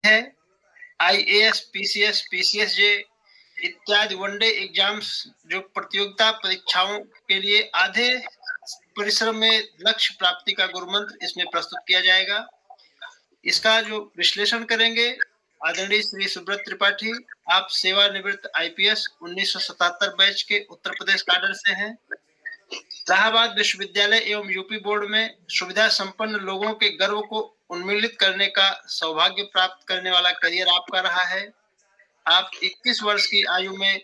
है। IAS, PCS, PCSJ इत्यादि one day exams जो प्रतियोगिता परीक्षाओं के लिए आधे परिश्रम में लक्ष्य प्राप्ति का गुरुमंत्र इसमें प्रस्तुत किया जाएगा। इसका जो विश्लेषण करेंगे आदरणीय श्री सुब्रत त्रिपाठी, आप सेवानिवृत्त आईपीएस 1977 बैच के उत्तर प्रदेश कैडर से हैं। इलाहाबाद विश्वविद्यालय एवं यूपी बोर्ड में सुविधा संपन्न लोगों के गर्व को उन्मीलित करने का सौभाग्य प्राप्त करने वाला करियर आपका रहा है। आप 21 वर्ष की आयु में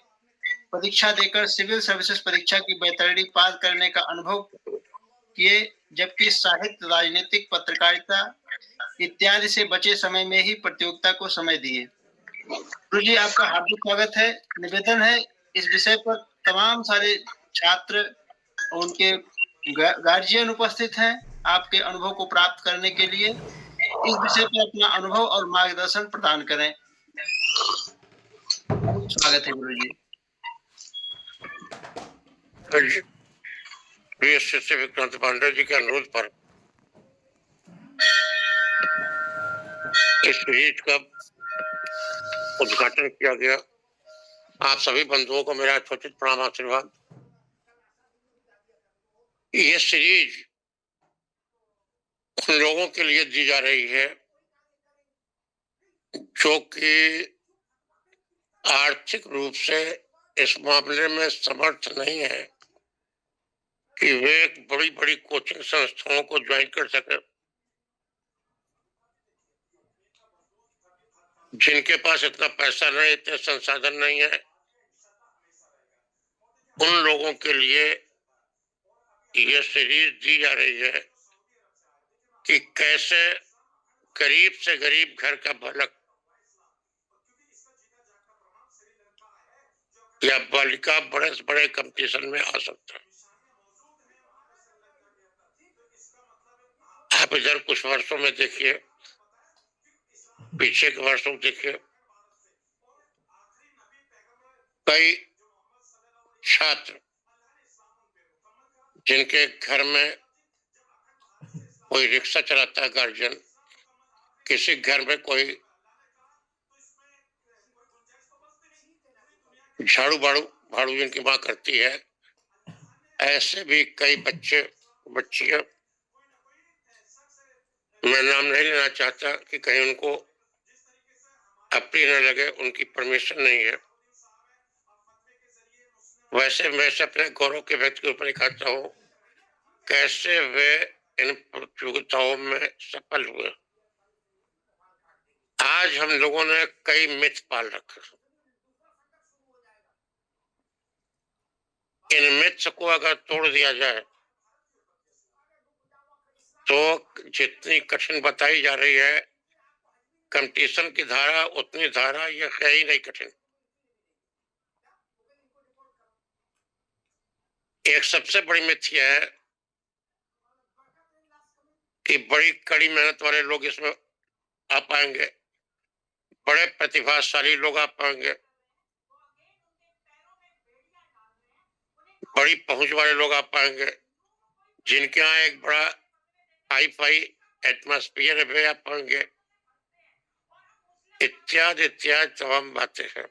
परीक्षा देकर सिविल सर्विसेज परीक्षा की बैतरणी पार करने का अनुभव किए, जबकि साहित्य, राजनीतिक, पत्रकारिता इत्यादि से बचे समय में ही प्रतियोगिता को समय दिए। गुरु जी, आपका हार्दिक स्वागत है। निवेदन है इस विषय पर तमाम सारे छात्र और उनके गार्जियन उपस्थित हैं आपके अनुभव को प्राप्त करने के लिए। इस विषय पर अपना अनुभव और मार्गदर्शन प्रदान करें। स्वागत है गुरु जी। प्रिय शिष्य विक्रांत पांडे जी के अनुरोध पर इस सीरीज का उद्घाटन किया गया। आप सभी बंधुओं को मेरा यथोचित प्रणाम, आशीर्वाद। यह सीरीज उन लोगों के लिए दी जा रही है जो कि आर्थिक रूप से इस मामले में समर्थ नहीं है कि वे एक बड़ी बड़ी कोचिंग संस्थाओं को ज्वाइन कर सके, जिनके पास इतना पैसा नहीं, इतने संसाधन नहीं है। उन लोगों के लिए यह सीरीज दी जा रही है कि कैसे गरीब से गरीब घर का बालक या बालिका बड़े से बड़े कंपटीशन में आ सकता है। आप इधर कुछ वर्षों में देखिए, पीछे के वर्षों देखिए, कई छात्र जिनके घर में कोई रिक्शा चलाता है गार्जियन, किसी घर में कोई झाड़ू भाड़ू जिनकी माँ करती है, ऐसे भी कई बच्चे बच्चियां, मैं नाम नहीं लेना चाहता कि कहीं उनको अप्रिय न लगे, उनकी परमिशन नहीं है। वैसे मैं अपने गौरव के व्यक्ति के ऊपर दिखाता हूँ कैसे वे इन प्रतियोगिताओं में सफल हुए। आज हम लोगों ने कई मिथ पाल रखे। इन मिथ्स को अगर तोड़ दिया जाए तो जितनी कठिन बताई जा रही है कंपटीशन की धारा, उतनी धारा ये है ही नहीं कठिन। एक सबसे बड़ी मिथ यह है कि बड़ी कड़ी मेहनत वाले लोग इसमें आ पाएंगे, बड़े प्रतिभाशाली लोग आ पाएंगे, बड़ी पहुंच वाले लोग आ पाएंगे, जिनके यहाँ एक बड़ा हाई फाई एटमॉस्फेयर है, वे आ पाएंगे, इत्यादि इत्यादि तमाम बातें हैं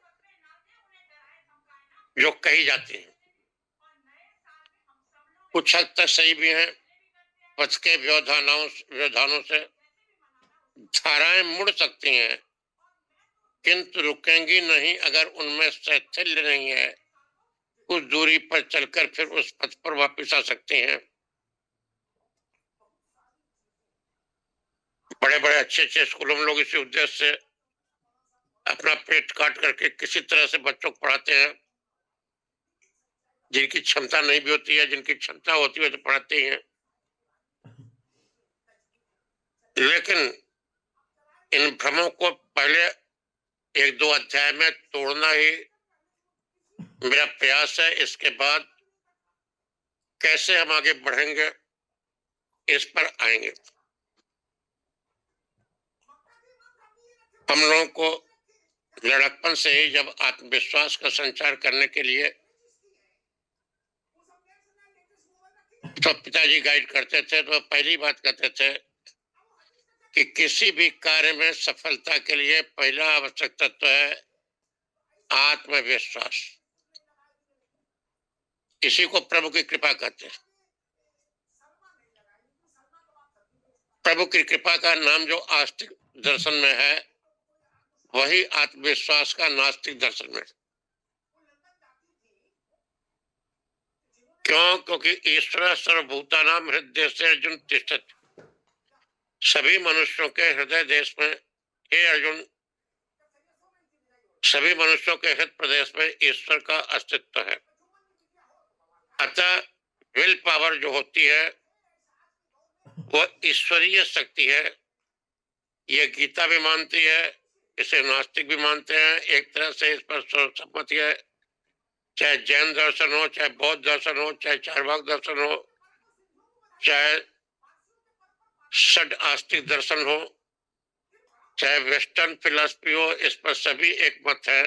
जो कही जाती हैं। कुछ हद तक सही भी हैं। पथ के व्यवधानों से धाराएं मुड़ सकती हैं, किंतु रुकेंगी नहीं अगर उनमें शैथिल्य नहीं है। कुछ दूरी पर चलकर फिर उस पथ पर वापस आ सकते हैं। बड़े बड़े अच्छे स्कूलों में लोग इसी उद्देश्य से अपना पेट काट करके किसी तरह से बच्चों को पढ़ाते हैं। जिनकी क्षमता नहीं भी होती है, जिनकी क्षमता होती है तो पढ़ाते ही हैं, लेकिन इन भ्रमों को पहले 1-2 अध्याय में तोड़ना ही मेरा प्रयास है। इसके बाद कैसे हम आगे बढ़ेंगे इस पर आएंगे। हम लोगों को लड़कपन से ही जब आत्मविश्वास का संचार करने के लिए तो पिताजी गाइड करते थे, तो पहली बात कहते थे कि किसी भी कार्य में सफलता के लिए पहला आवश्यक तत्व है आत्मविश्वास। इसी को प्रभु की कृपा कहते हैं। प्रभु की कृपा का नाम जो आस्तिक दर्शन में है, वही आत्मविश्वास का नास्तिक दर्शन में। क्यों? क्योंकि ईश्वर सर्वभूतानां हृदय से अर्जुन तिष्ठति। सभी मनुष्यों के हृदय देश में, हे अर्जुन, सभी मनुष्यों के हृदय प्रदेश में ईश्वर का अस्तित्व है। अतः विल पावर जो होती है वह ईश्वरीय शक्ति है। यह गीता भी मानती है, इसे नास्तिक भी मानते हैं। एक तरह से इस पर सहमति है, चाहे जैन दर्शन हो, चाहे बौद्ध दर्शन हो, चाहे चार्वाक दर्शन हो, चाहे षड आस्तिक दर्शन हो, चाहे वेस्टर्न फिलॉसफी हो, इस पर सभी एक मत है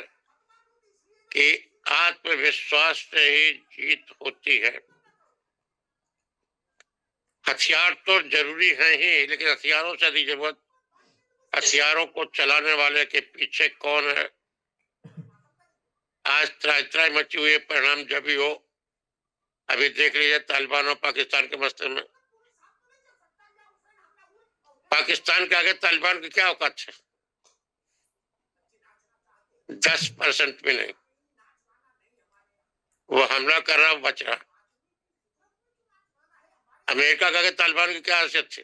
कि आत्मविश्वास से ही जीत होती है। हथियार तो जरूरी है ही, लेकिन हथियारों से अधिक जरूरत हथियारों को चलाने वाले के पीछे कौन है। आज त्राई मची हुई, परिणाम जब भी हो। अभी देख लीजिए तालिबान और पाकिस्तान के मसले में। पाकिस्तान के आगे तालिबान की क्या औकात है? 10% भी नहीं। वो हमला कर रहा, बच रहा। अमेरिका के आगे तालिबान की क्या हैसियत थी?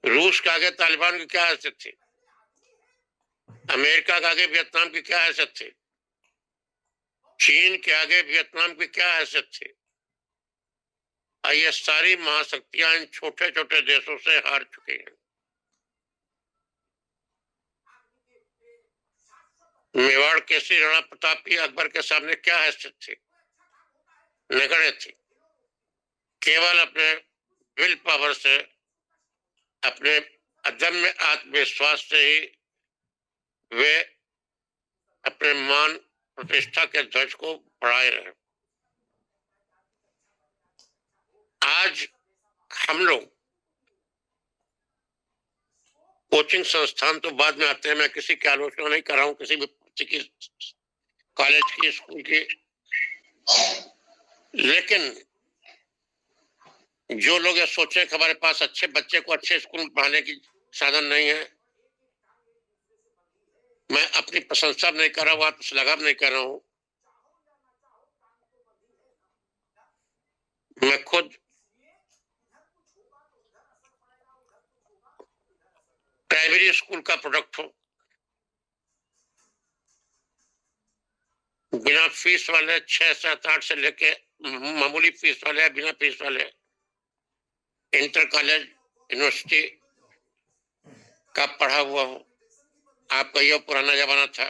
रूस के आगे तालिबान की क्या हैसियत थी? अमेरिका के आगे वियतनाम की क्या हैसियत थी? चीन के आगे वियतनाम की क्या हैसियत थी? और ये सारी महाशक्तियां इन छोटे छोटे देशों से हार चुकी हैं। मेवाड़ केसरी राणा प्रताप की अकबर के सामने क्या हैसियत थी? नगण्य थी। केवल अपने विल पावर से, अपने अदम्य आत्मविश्वास से ही वे अपने मान प्रतिष्ठा के ध्वज को बढ़ाए रहे। आज हम लोग कोचिंग संस्थान तो बाद में आते हैं, मैं किसी की आलोचना नहीं कर रहा हूं, किसी भी कॉलेज की, स्कूल की, लेकिन जो लोग ये सोचे कि हमारे पास अच्छे बच्चे को अच्छे स्कूल में पढ़ाने की साधन नहीं है, मैं अपनी प्रशंसा नहीं कर रहा हूं, आत्मश्लाघा नहीं कर रहा हूं। मैं खुद प्राइमरी स्कूल का प्रोडक्ट हूं। बिना फीस वाले 6, 7, 8 से लेके मामूली फीस वाले, बिना फीस वाले, इंटर कॉलेज, यूनिवर्सिटी का पढ़ा हुआ हूं। आपका यह पुराना जमाना था,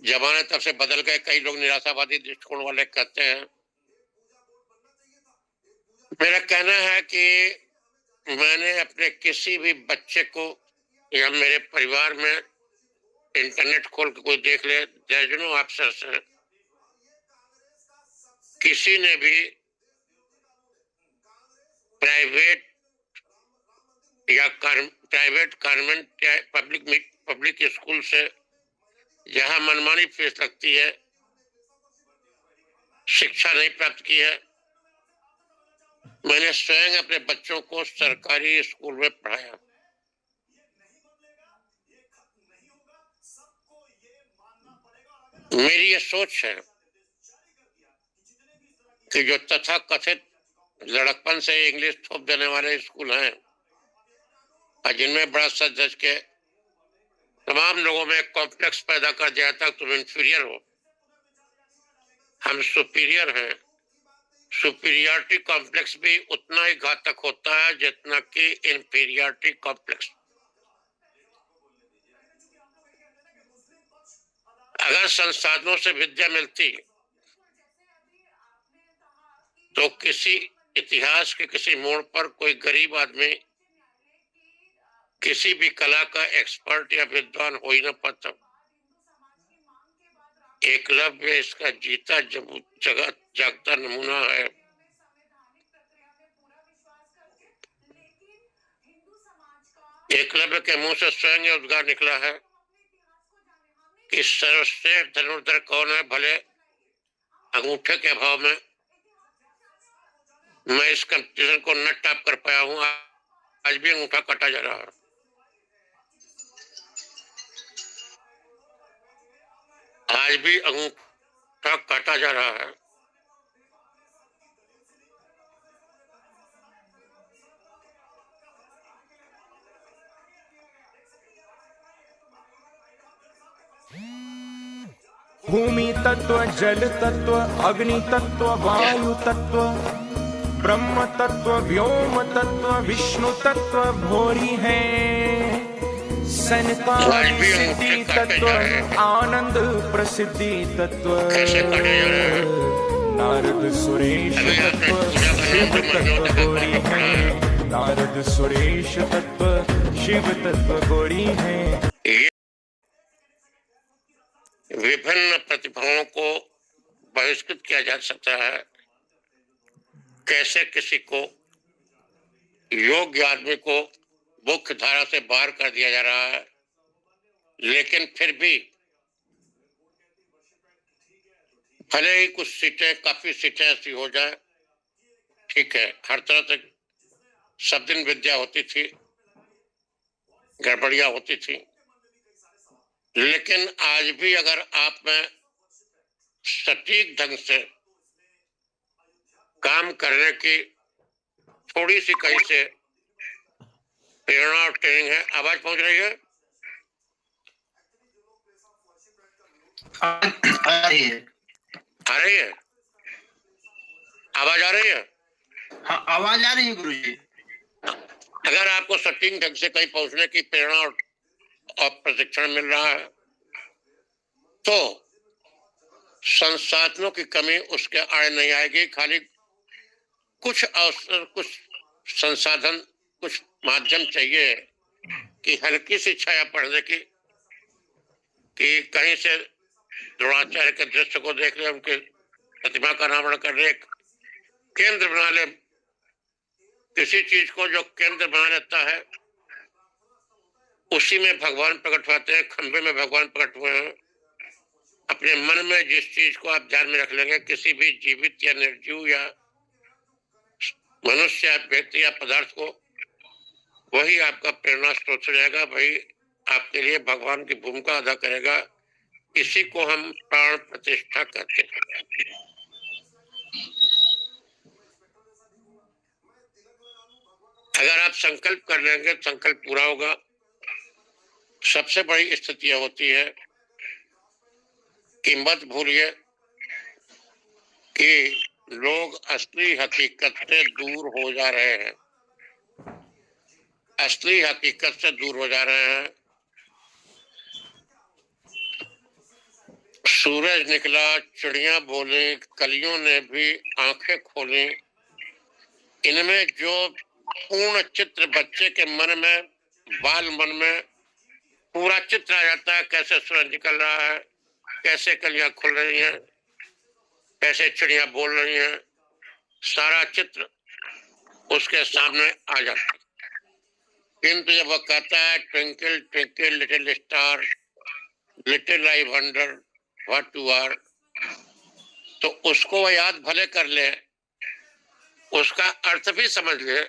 जमाने तब से बदल गए। कई लोग निराशावादी दृष्टिकोण वाले कहते हैं। मेरा कहना है कि मैंने अपने किसी भी बच्चे को या मेरे परिवार में इंटरनेट खोल के कोई देख ले, दर्जनों अफसर्स हैं, किसी ने भी प्राइवेट या प्राइवेट गवर्नमेंट या पब्लिक स्कूल से जहां मनमानी फीस लगती है, शिक्षा नहीं प्राप्त की है। मैंने स्वयं अपने बच्चों को सरकारी स्कूल में पढ़ाया। मेरी ये सोच है कि जो तथाकथित लड़कपन से इंग्लिश थोप देने वाले स्कूल हैं और जिनमें बड़ा सच धज के तमाम लोगों में कॉम्प्लेक्स पैदा कर दिया था, तुम इंफीरियर हो, हम सुपीरियर हैं। सुपीरियरिटी कॉम्प्लेक्स भी उतना ही घातक होता है जितना कि इंफीरियरिटी कॉम्प्लेक्स। अगर संसाधनों से विद्या मिलती तो किसी इतिहास के किसी मोड़ पर कोई गरीब आदमी किसी भी कला का एक्सपर्ट या विद्वान हो ही न पाता। एकलव्य इसका जीता जागता नमूना है। एकलव्य के मुंह से स्वयं यह उद्गार निकला है कि सर्वश्रेष्ठ धनुर्धर कौन है, भले अंगूठे के अभाव में मैं इस कंपटीशन को न टॉप कर पाया हूं। आज भी अंगूठा काटा जा रहा है। आज भी अंगूठा काटा जा रहा है। भूमि तत्व, जल तत्व, अग्नि तत्व, वायु तत्व, ब्रह्म तत्व, व्योम तत्व, विष्णु तत्व भोरी है। सनकादि सिद्धि तत्व, आनंद प्रसिद्धि तत्व, नारद सुरेश तत्व, शिव तत्व गौरी है। नारद सुरेश तत्व, शिव तत्व गौरी है। विभिन्न प्रतिभाओं को बहिष्कृत किया जा सकता है। कैसे किसी को, योग्य आदमी को मुख्य धारा से बाहर कर दिया जा रहा है, लेकिन फिर भी भले ही कुछ सीटें, काफी सीटें ऐसी हो जाए, ठीक है, हर तरह से सब दिन विद्या होती थी, गड़बड़ियां होती थी, लेकिन आज भी अगर आप में सटीक ढंग से काम करने की थोड़ी सी कहीं से प्रेरणा और ट्रेनिंग है। आवाज पहुंच रही है? आ रही है। आ रही है? आवाज आ रही है? हाँ, आवाज आ रही है गुरुजी। अगर आपको सटीक ढंग से कहीं पहुंचने की प्रेरणा और प्रशिक्षण मिल रहा है तो संसाधनों की कमी उसके आड़े नहीं आएगी। खाली कुछ अवसर, कुछ संसाधन, कुछ माध्यम चाहिए कि हल्की सी छाया पढ़ने की, कि कहीं से द्रोणाचार्य के दृश्य को देख ले, उनके प्रतिमा का नामकरण कर ले, केंद्र बना ले। किसी चीज को जो केंद्र बना लेता है उसी में भगवान प्रकट होते हैं। खंबे में भगवान प्रकट हुए हैं। अपने मन में जिस चीज को आप ध्यान में रख लेंगे, किसी भी जीवित या निर्जीव या मनुष्य या व्यक्ति या पदार्थ को, वही आपका प्रेरणा स्रोत हो जाएगा, वही आपके लिए भगवान की भूमिका अदा करेगा। इसी को हम प्राण प्रतिष्ठा कहते हैं। अगर आप संकल्प कर लेंगे, संकल्प पूरा होगा। सबसे बड़ी स्थिति यह होती है कि मत भूलिए कि लोग असली हकीकत से दूर हो जा रहे हैं। असली हकीकत से दूर हो जा रहे हैं। सूरज निकला, चिड़िया बोले, कलियों ने भी आंखें खोली। इनमें जो पूर्ण चित्र बच्चे के मन में, बाल मन में पूरा चित्र आ जाता है। कैसे सूरज निकल रहा है, कैसे कलियां खुल रही हैं, कैसे चिड़िया बोल रही हैं, सारा चित्र उसके सामने आ जाता है। किंतु जब वह कहता है twinkle twinkle little star, little I wonder what you are, तो उसको वह याद भले कर ले, उसका अर्थ भी समझ ले,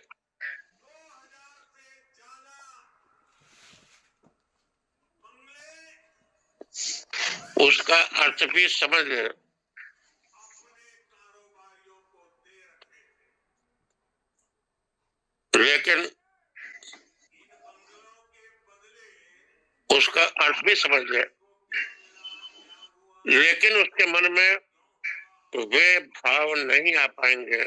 उसका अर्थ भी समझ ले, लेकिन उसका अर्थ भी समझ ले, लेकिन उसके मन में वे भाव नहीं आ पाएंगे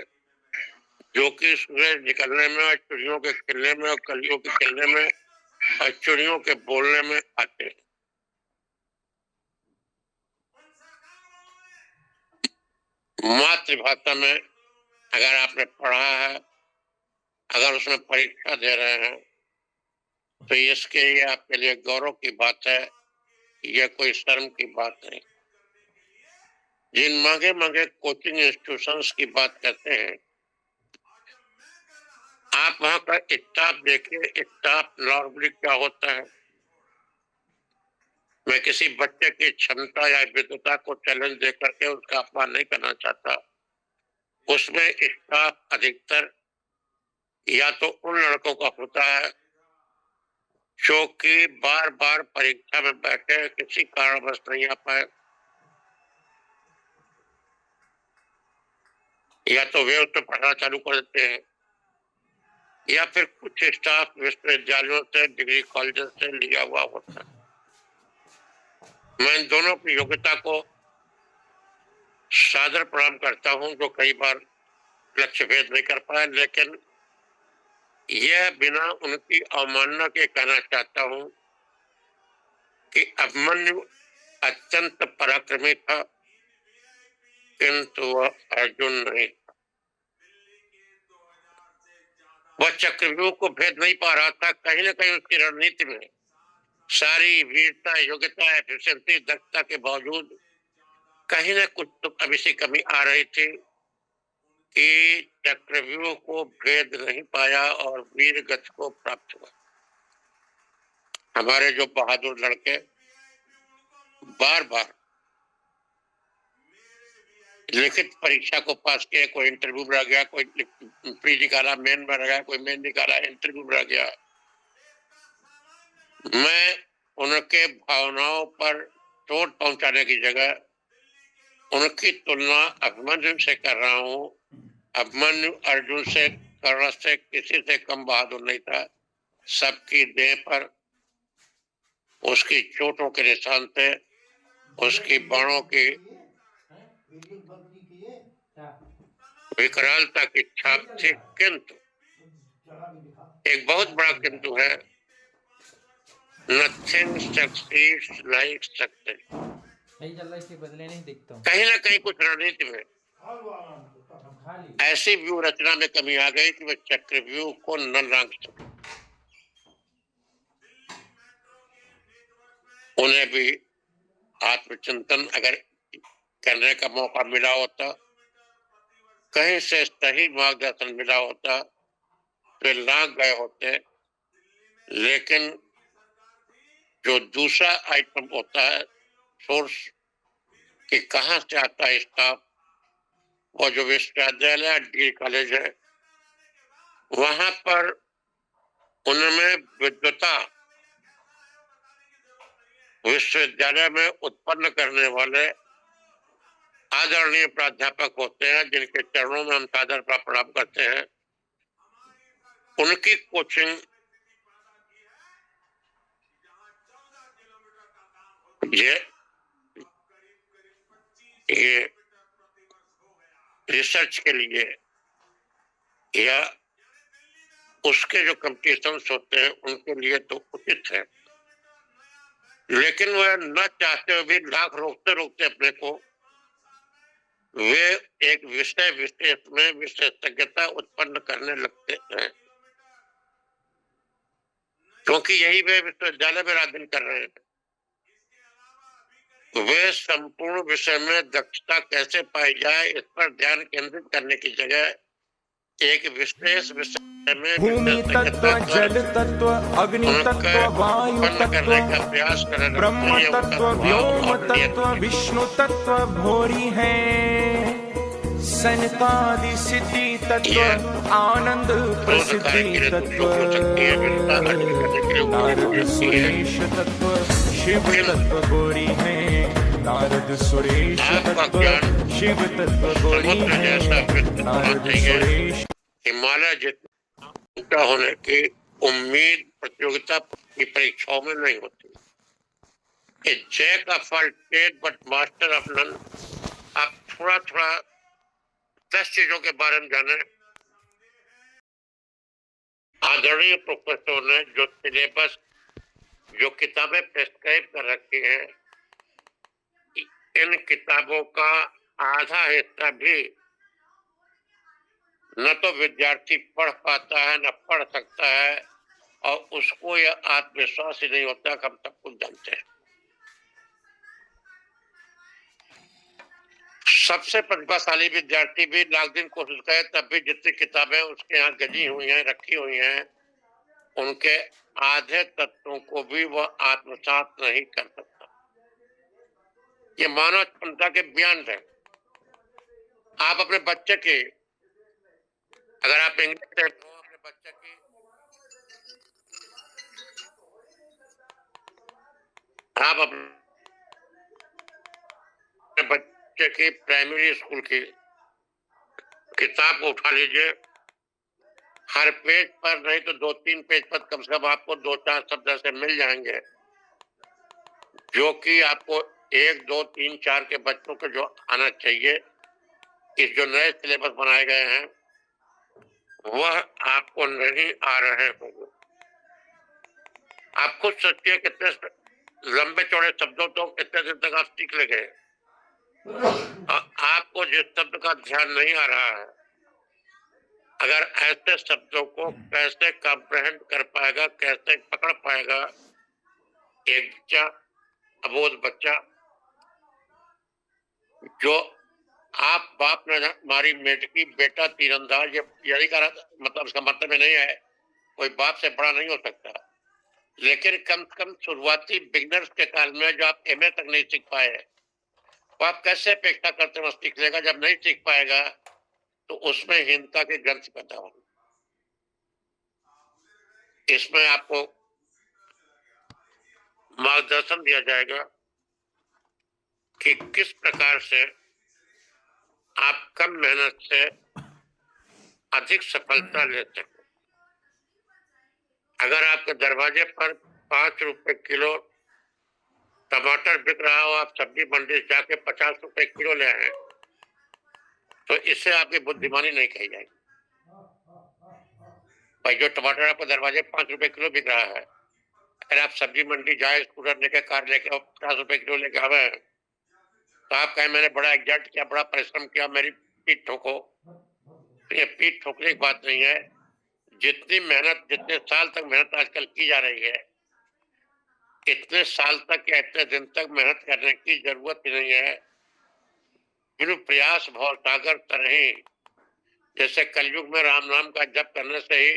जो कि सूरज निकलने में और चिड़ियों के खिलने में और कलियों के खिलने में और चिड़ियों के बोलने में आते हैं। मातृभाषा में अगर आपने पढ़ा है, अगर उसमें परीक्षा दे रहे हैं, तो इसके लिए आपके लिए गौरव की बात है। यह कोई शर्म की बात नहीं। जिन महंगे महंगे कोचिंग इंस्टीट्यूशंस की बात करते हैं, आप वहां का स्टाफ देखिए, स्टाफ नॉर्मली क्या होता है। मैं किसी बच्चे की क्षमता या विद्वता को चैलेंज दे करके उसका अपमान नहीं करना चाहता। उसमें स्टाफ अधिकतर या तो उन लड़कों का होता है जो कि बार बार परीक्षा में बैठे किसी कारणवश नहीं आ पाए, या तो वे उसमें पढ़ना चालू कर देते हैं, या फिर कुछ स्टाफ विश्वविद्यालयों से, डिग्री कॉलेज से लिया हुआ होता है। मैं इन दोनों की योग्यता को सादर प्रणाम करता हूं, जो कई बार लक्ष्य भेद नहीं कर पाए, लेकिन यह बिना उनकी अवमानना के कहना चाहता हूं कि अभिमन्यु अत्यंत पराक्रमी था, किंतु वह अर्जुन नहीं था। वह चक्रव्यूह को भेद नहीं पा रहा था। कहीं ना कहीं उसकी रणनीति में सारी वीरता, योग्यता, एफिशिएंसी, दक्षता के बावजूद कहीं ना कुछ तो अभी से कमी आ रही थी कि चक्रव्यूह को भेद नहीं पाया और वीर गति को प्राप्त हुआ। हमारे जो बहादुर लड़के बार बार लिखित परीक्षा को पास किए, कोई इंटरव्यू में रह गया, कोई प्री निकाला, मेन में रह गया, कोई मेन निकाला, इंटरव्यू में रह गया। मैं उनके भावनाओं पर चोट पहुंचाने की जगह उनकी तुलना अभिमन्यु से कर रहा हूं। अभिमन्यु अर्जुन से कर्ण से किसी से कम बहादुर नहीं था। सबकी देह पर उसकी चोटों के निशान थे, उसकी बाणों की विकरालता की छाप थी। किंतु एक बहुत बड़ा किंतु है, नथिंग सक्सीड्स लाइक सक्सेस। बदले नहीं देखता हूं। कहीं ना कहीं कुछ रणनीति में ऐसी व्यूह रचना में कमी आ गई कि वह चक्रव्यूह को न लांघ सके। उन्हें भी आत्मचिंतन अगर करने का मौका मिला होता, कहीं से सही मार्गदर्शन मिला होता, तो लांघ गए होते। लेकिन जो दूसरा आइटम होता है, सोर्स कि कहां से आता है स्टाफ, और जो विश्वविद्यालय, डिग्री कॉलेज है, वहां पर उनमें विद्वता विश्वविद्यालय में उत्पन्न करने वाले आदरणीय प्राध्यापक होते हैं, जिनके चरणों में हम सादर प्रणाम करते हैं। उनकी कोचिंग ये रिसर्च के लिए या उसके जो कंपटीशंस होते हैं उनके लिए तो उचित है, लेकिन वह न चाहते हुए भी लाख रोकते रोकते अपने को वे एक विषय विशेष में विशेषज्ञता उत्पन्न करने लगते हैं, क्योंकि यही वे विश्वविद्यालय में रात दिन कर रहे हैं। वे संपूर्ण विषय में दक्षता कैसे पाई जाए इस पर ध्यान केंद्रित करने की जगह एक विशेष विषय में भूमि तत्व, जल तत्व, अग्नि तत्व, वायु तत्व, ब्रह्म तत्व, व्योम तत्व, विष्णु तत्व भोरी है। सनकादि सिद्धि तत्व, आनंद प्रसिद्धि तत्व, नारद सुरेश तत्व, शिव तत्व गोरी है। नारद सुरेश तत्व, शिव तत्व गोरी है। नारद सुरेश। हिमालय जितना ऊंचा होने की उम्मीद प्रतियोगिता की परीक्षाओं में नहीं होती। A jack of all trade but master of none. आप थोड़ा थोड़ा 10 चीजों के बारे में जाने। आदरणीय प्रोफेसर ने जो सिलेबस, जो किताबें प्रेस्क्राइब कर रखी हैं, इन किताबों का आधा हिस्सा भी न तो विद्यार्थी पढ़ पाता है, न पढ़ सकता है, और उसको यह आत्मविश्वास ही नहीं होता कि हम सब कुछ जानते हैं। सबसे प्रतिभाशाली विद्यार्थी भी लाख दिन कोशिश करे तब भी जितनी किताबें उसके यहाँ गजी हुई हैं, रखी हुई हैं, उनके आधे तत्वों को भी वह आत्मसात नहीं कर सकता। ये मानव क्षमता के बयान है। आप अपने बच्चे की, अगर आप इंग्लिश से अपने बच्चे की आप अपने बच्चे की प्राइमरी स्कूल की किताब को उठा लीजिए, हर पेज पर नहीं तो 2-3 पेज पर कम से कम आपको 2-4 शब्द ऐसे मिल जाएंगे जो कि आपको 1, 2, 3, 4 के बच्चों को जो आना चाहिए। इस जो नए सिलेबस बनाए गए हैं वह आपको नहीं आ रहे होंगे। आप खुद सोचिए कितने लंबे चौड़े शब्दों तो कितने दिन तक आप सीख लेंगे। आपको जिस शब्द का ध्यान नहीं आ रहा है, अगर ऐसे शब्दों को कैसे कॉम्प्रहेंड कर पाएगा, कैसे पकड़ पाएगा एक बच्चा, अबोध बच्चा, जो आप बाप ने हमारी मेटकी बेटा तीरंदाज, यही का मतलब इसका मतलब नहीं है कोई बाप से बड़ा नहीं हो सकता, लेकिन कम से कम शुरुआती बिगनर्स के काल में जो आप एमए तक नहीं सीख पाए, तो आप कैसे अपेक्षा करते हैं सीख लेगा। जब नहीं सीख पाएगा तो उसमें हीनता के ग्रंथ पैदा होंगे। इसमें आपको मार्गदर्शन दिया जाएगा कि किस प्रकार से आप कम मेहनत से अधिक सफलता ले सकें। अगर आपके दरवाजे पर 5 रुपए किलो टमाटर बिक रहा हो, आप सब्जी मंडी जाके 50 रुपए किलो ले आए, तो इससे आपकी बुद्धिमानी नहीं कही जाएगी। भाई जो टमाटर आपके दरवाजे 5 रुपए किलो बिक रहा है, अगर आप सब्जी मंडी जाए, स्कूटर लेके, कार लेके 50 रुपए किलो लेके आवे, तो आप कहें मैंने बड़ा एग्जैक्ट किया, बड़ा परिश्रम किया, मेरी पीठ ठोको। तो ये पीठ ठोकने की बात नहीं है। जितनी मेहनत, जितने साल तक मेहनत आजकल की जा रही है, इतने साल तक या इतने दिन तक मेहनत करने की जरूरत ही नहीं है। बिनु प्रयास भव सागर तरही, जैसे कलयुग में राम नाम का जप करने से ही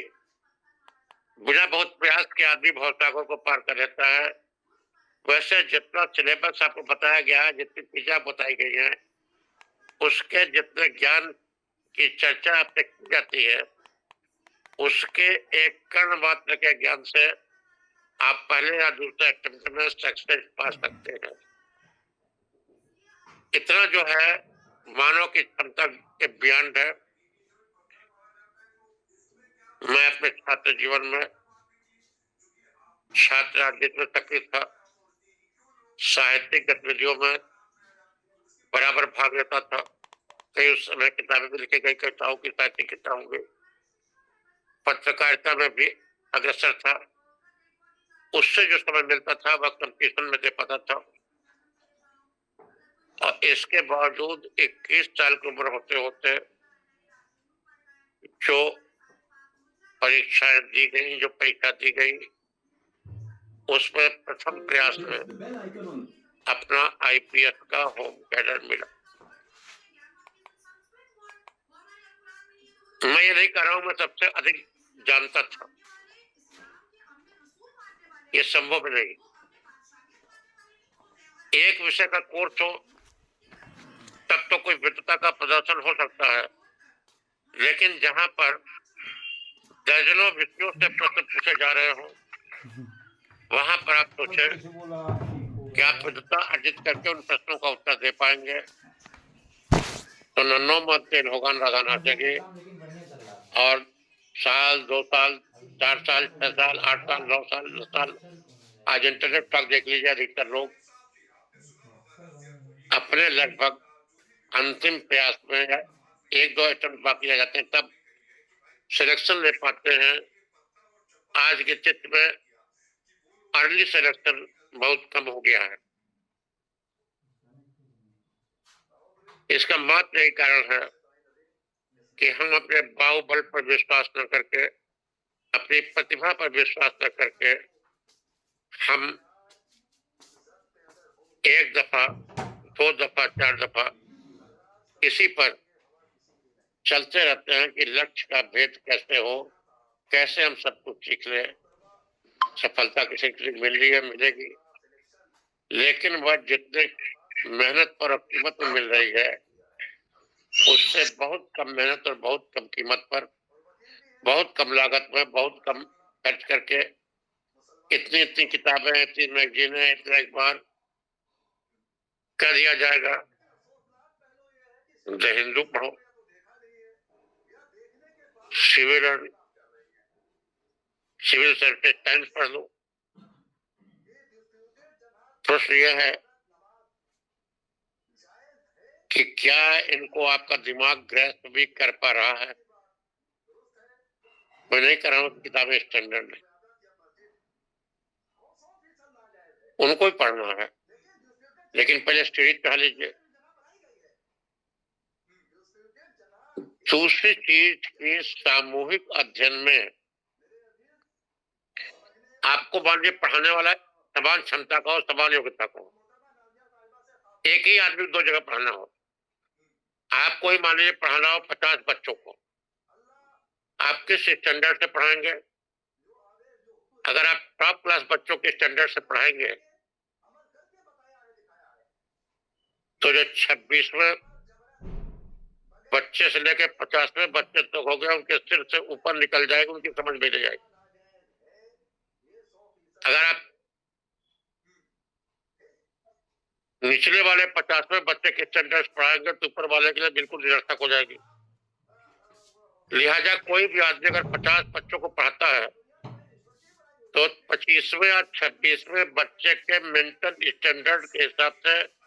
बिना बहुत प्रयास के आदमी भव सागर को पार कर लेता है, वैसे जितना सिलेबस आपको बताया गया है, जितनी चीजें बताई गई हैं, उसके जितने ज्ञान की चर्चा आपसे की जाती है, उसके एक कण मात्र के ज्ञान से आप पहले या दूसरे अटेम्प्ट में सक्सेस पा सकते हैं। इतना जो है मानव की क्षमता के बियॉन्ड है। मैं अपने छात्र जीवन में छात्र राजनीति में सक्रिय था, साहित्यिक गतिविधियों में बराबर भाग लेता था। कई उस समय किताबें भी लिखी गई, कविताओं की, साहित्यिक किताबों की, पत्रकारिता में भी अग्रसर था। उससे जो समय मिलता था वह कंपटीशन में दे पाता था। और इसके बावजूद 21 साल की उम्र होते होते जो परीक्षाएं दी गई, जो परीक्षा दी गई, उसमें प्रथम प्रयास में अपना आईपीएस का होम कैडर मिला। मैं ये नहीं कह रहा हूं मैं सबसे अधिक जानता था, ये संभव नहीं। एक विषय का कोर्स हो तब तो कोई विद्वता का प्रदर्शन हो सकता है, लेकिन जहां पर दर्जनों विषयों से प्रश्न पूछे जा रहे हो, वहां पर आप सोचे कि आप विद्वता अर्जित करके उन प्रश्नों का उत्तर दे पाएंगे, तो नन्नो मत होगा राधा नाचेगी। और साल, 2 साल, 4 साल, 6 साल, 8 साल, 9 साल, 10 साल, आज इंटरनेट पर देख लीजिए, अधिकतर लोग अपने लगभग अंतिम प्रयास में 1-2 अटेम्प्ट बाकी रह जाते हैं, तब सिलेक्शन ले पाते हैं। आज के चित्र में अर्ली सिलेक्शन बहुत कम हो गया है। इसका मात्र यही कारण है कि हम अपने बाहुबल पर विश्वास न करके, अपनी प्रतिभा पर विश्वास न करके, हम 1 दफा, 2 दफा, 4 दफा इसी पर चलते रहते हैं कि लक्ष्य का भेद कैसे हो, कैसे हम सब कुछ सीख ले। सफलता किसी किसी को मिल रही है, मिलेगी, लेकिन वह जितने मेहनत पर और कीमत में मिल रही है उससे बहुत कम मेहनत और बहुत कम कीमत पर, बहुत कम लागत में, बहुत कम खर्च करके इतनी इतनी किताबें, इतनी मैगजीनें, इतना अखबार कर दिया जाएगा। द हिंदू पढ़ो, सिविल सर्विस टाइम्स पढ़ लो। प्रश्न यह है कि क्या इनको आपका दिमाग ग्रस्त भी कर पा रहा है? मैं नहीं कर रहा हूँ किताबें स्टैंडर्ड नहीं, उनको ही पढ़ना है, लेकिन पहले स्टडी पढ़ा लीजिए। दूसरी चीज की सामूहिक अध्ययन में आपको मान लीजिए पढ़ाने वाला समान क्षमता का हो, समान योग्यता का हो, एक ही आदमी दो जगह पढ़ाना हो। आपको ही मान लीजिए पढ़ाना हो 50 बच्चों को, आप किस स्टैंडर्ड से पढ़ाएंगे? अगर आप टॉप क्लास बच्चों के स्टैंडर्ड से पढ़ाएंगे तो जो 26वें बच्चे से लेकर 50वें बच्चे तक हो गया, उनके सिर से ऊपर निकल जाएगी, उनकी समझ में ले जाएगी। अगर आप निचले वाले 50वें बच्चे के स्टैंडर्ड पढ़ाएंगे तो ऊपर वाले के लिए बिल्कुल निरर्थक हो जाएगी। लिहाजा कोई भी आदमी अगर 50 बच्चों को पढ़ाता है तो 25वें या 26वें बच्चे के मेंटल स्टैंडर्ड के हिसाब से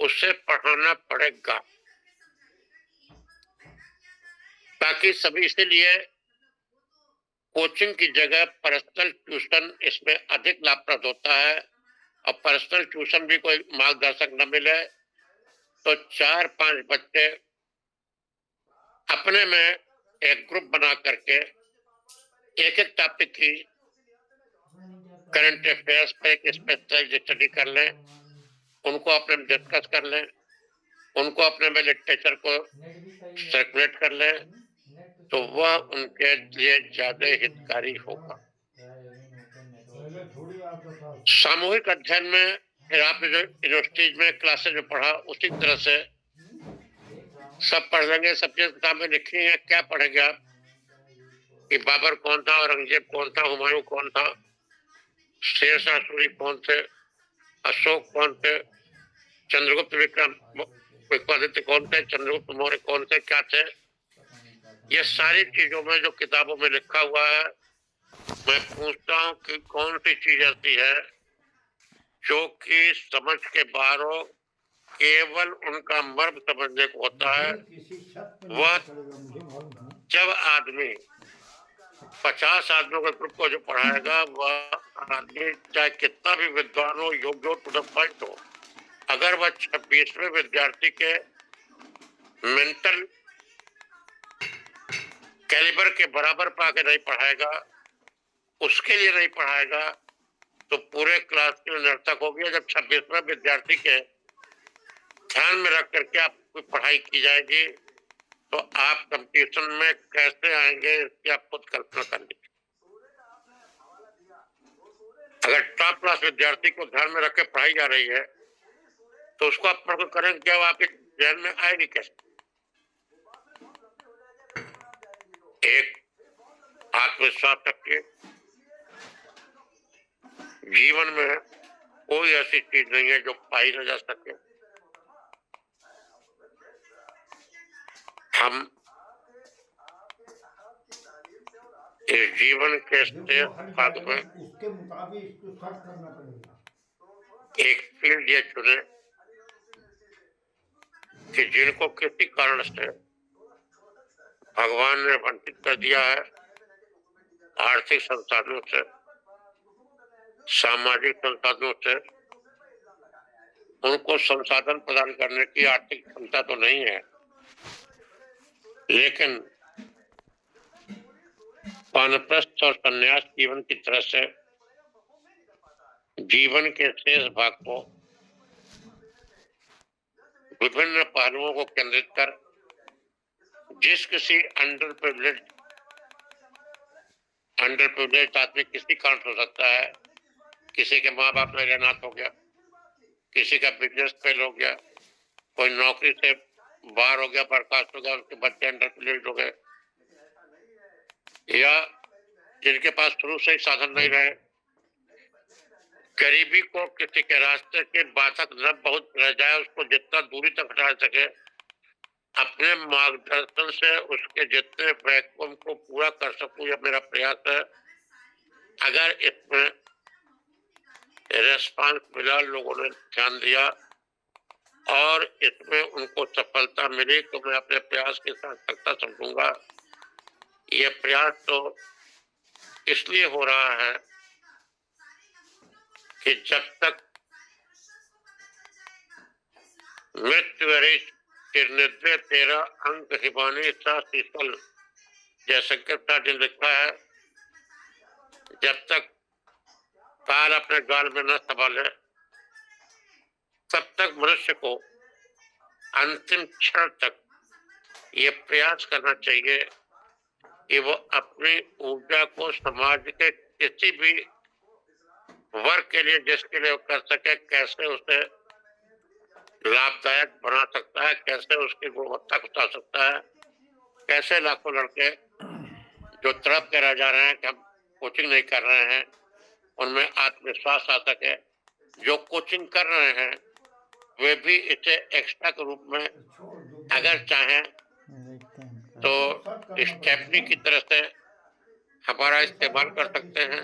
उसे पढ़ाना पड़ेगा, ताकि सभी, इसीलिए कोचिंग की जगह पर्सनल ट्यूशन इसमें अधिक लाभप्रद होता है। और पर्सनल ट्यूशन भी कोई मार्गदर्शक न मिले तो 4-5 बच्चे अपने में एक ग्रुप बना करके एक एक टॉपिक की करंट अफेयर्स पे एक स्पेशलाइज्ड स्टडी कर लें, उनको अपने में डिस्कस कर लें, उनको अपने में लिटरेचर को सर्कुलेट कर लें, तो वह उनके लिए ज्यादा हितकारी होगा। सामूहिक अध्ययन में फिर आपने जो यूनिवर्सिटीज में क्लासेज में पढ़ा उसी तरह से सब पढ़ लेंगे। सब चीज किताब में लिखी है, क्या पढ़ेंगे आप कि बाबर कौन था, औरंगजेब कौन था, हुमायूं कौन था, शेरशाह सूरी कौन थे, अशोक कौन थे, चंद्रगुप्त विक्रमादित्य कौन थे, चंद्रगुप्त मौर्य कौन थे, क्या थे। ये सारी चीजों में जो किताबों में लिखा हुआ है, मैं पूछता हूँ कि कौन सी चीज ऐसी है जो कि समझ के बाहर हो, केवल उनका मर्म समझने को होता है। वह जब आदमी 50 आदमियों के ग्रुप को जो पढ़ाएगा, वह आदमी चाहे कितना भी विद्वान हो, योग्य हो, टू द पॉइंट हो, अगर वह 26वें विद्यार्थी के मेंटल कैलिबर के बराबर पाके नहीं पढ़ाएगा, उसके लिए नहीं पढ़ाएगा, तो पूरे क्लास के लिए निरर्थक हो गया। जब 26वें विद्यार्थी के ध्यान में रख करके आपकी पढ़ाई की जाएगी तो आप कंपटीशन में कैसे आएंगे इसकी आप खुद कल्पना कर लीजिए। अगर टॉप क्लास विद्यार्थी को ध्यान में रख के पढ़ाई जा रही है तो उसको आप पढ़ करेंगे क्या, वो आपके ध्यान में आएगी कैसे? एक आत्मविश्वास रखिए। जीवन में कोई ऐसी चीज नहीं है जो पाई न जा सके। हम इस जीवन के भाग में एक फील्ड ये चुने कि जिनको किसी कारण से भगवान ने वंचित कर दिया है, आर्थिक संसाधनों से, सामाजिक संसाधनों से, उनको संसाधन प्रदान करने की आर्थिक क्षमता तो नहीं है, लेकिन वानप्रस्थ और संन्यास जीवन की तरह से जीवन के शेष भाग को विभिन्न पहलुओं को केंद्रित कर जिस किसी अंडर प्रिविलेज आदमी किसी कारण हो सकता है, किसी के माँ बाप में अनाथ हो गया, किसी का बिजनेस फेल हो गया, कोई नौकरी से बाहर हो गया, बर्खास्त हो गया, उसके बच्चे अंडर प्रिविलेज हो गए, या जिनके पास शुरू से ही साधन नहीं रहे, गरीबी को किसी के रास्ते के बाधक न बहुत रह जाए, उसको जितना दूरी तक हटा सके, अपने मार्गदर्शन से उसके जितने वैक्यूम को पूरा कर सकूं, यह मेरा प्रयास है। अगर इसमें रेस्पॉन्स मिला, लोगों ने ध्यान दिया और इसमें उनको सफलता मिली, तो मैं अपने प्रयास की सार्थकता समझूंगा। ये प्रयास तो इसलिए हो रहा है कि जब तक मृत्यु निर्णय 13 अंक हिबानी सा शीतल, जयशंकर प्रसाद ने लिखा है, जब तक काल अपने गाल में न संभाले तब तक मनुष्य को अंतिम क्षण तक ये प्रयास करना चाहिए कि वो अपनी ऊर्जा को समाज के किसी भी वर्ग के लिए, जिसके लिए कर सके, कैसे उसे लाभदायक बना सकता है, कैसे उसकी गुणवत्ता को बढ़ा सकता है, कैसे लाखों लड़के जो तड़प के रह जा रहे हैं कि हम कोचिंग नहीं कर रहे हैं, उनमें आत्मविश्वास आ सके। जो कोचिंग कर रहे हैं वे भी इसे एक्स्ट्रा के रूप में अगर चाहें तो स्टेपनी की तरह से हमारा इस्तेमाल कर सकते हैं।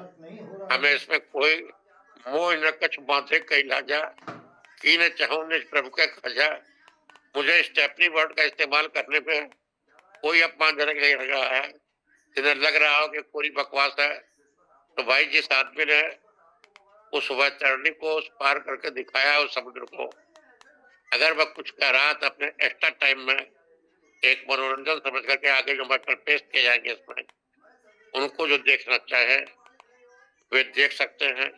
हमें इसमें कोई मोह न कछ बांधे कहीं लाजा, की न चाहूं निज प्रभु के खजा। मुझे स्टेपनी वर्ड का इस्तेमाल करने में कोई अपमानजनक नहीं लग रहा है। जिन्हें लग रहा हो कि पूरी बकवास है, तो भाई जिस आदमी ने उस वैतरणी को उस पार करके दिखाया उस समुद्र को, अगर वह कुछ कह रहा था अपने एक्स्ट्रा टाइम में एक मनोरंजन समझ करके आगे जो मैटर पेश किए जाएंगे इसमें, उनको जो देखना चाहे वे देख सकते हैं।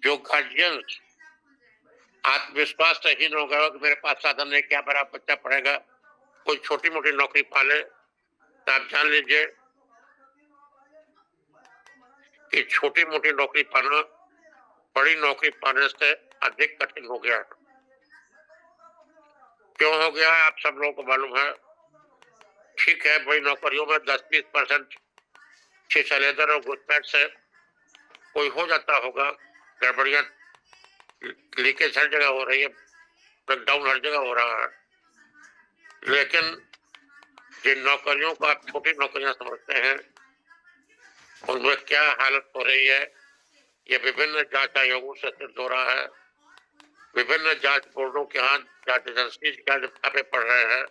जो गार्जियंस आत्मविश्वास से हीन हो गया हो कि मेरे पास साधन नहीं, क्या मेरा बच्चा पढ़ेगा, कोई छोटी मोटी नौकरी पाले, तो आप जान लीजिए कि छोटी मोटी नौकरी पाना बड़ी नौकरी पाने से अधिक कठिन हो गया। क्यों हो गया है आप सब लोगों को मालूम है। ठीक है, बड़ी नौकरियों में 10-20% लेदर और घुसपैठ से कोई हो जाता होगा, गड़बड़ियां लीकेज हर जगह हो रही है, ब्रेकडाउन हर जगह हो रहा है, लेकिन जिन नौकरियों को आप छोटी नौकरियां समझते हैं उनमें क्या हालत हो रही है, ये विभिन्न जांच आयोगों से सिद्ध हो रहा है। विभिन्न जांच बोर्डों के यहाँ जांच एजेंसी क्या छापे पड़ रहे हैं,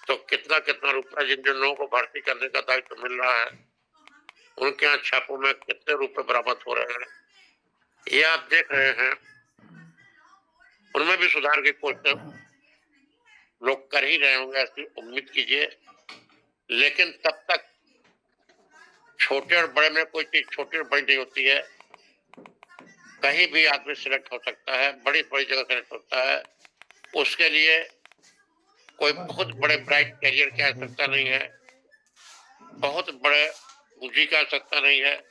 तो कितना कितना रुपया जिन जिन लोगों को भर्ती करने का दायित्व मिल रहा है उनके यहाँ छापों में कितने रुपए बरामद हो रहे हैं, ये आप देख रहे हैं। उनमें भी सुधार की कोशिश लोग कर ही रहे होंगे, ऐसी उम्मीद कीजिए। लेकिन तब तक छोटे और बड़े में कोई चीज छोटी और बड़ी नहीं होती है। कहीं भी आदमी सिलेक्ट हो सकता है, बड़ी बड़ी जगह सिलेक्ट होता है। उसके लिए कोई बहुत बड़े ब्राइट कैरियर की आवश्यकता नहीं है, बहुत बड़े पूंजी की आवश्यकता नहीं है,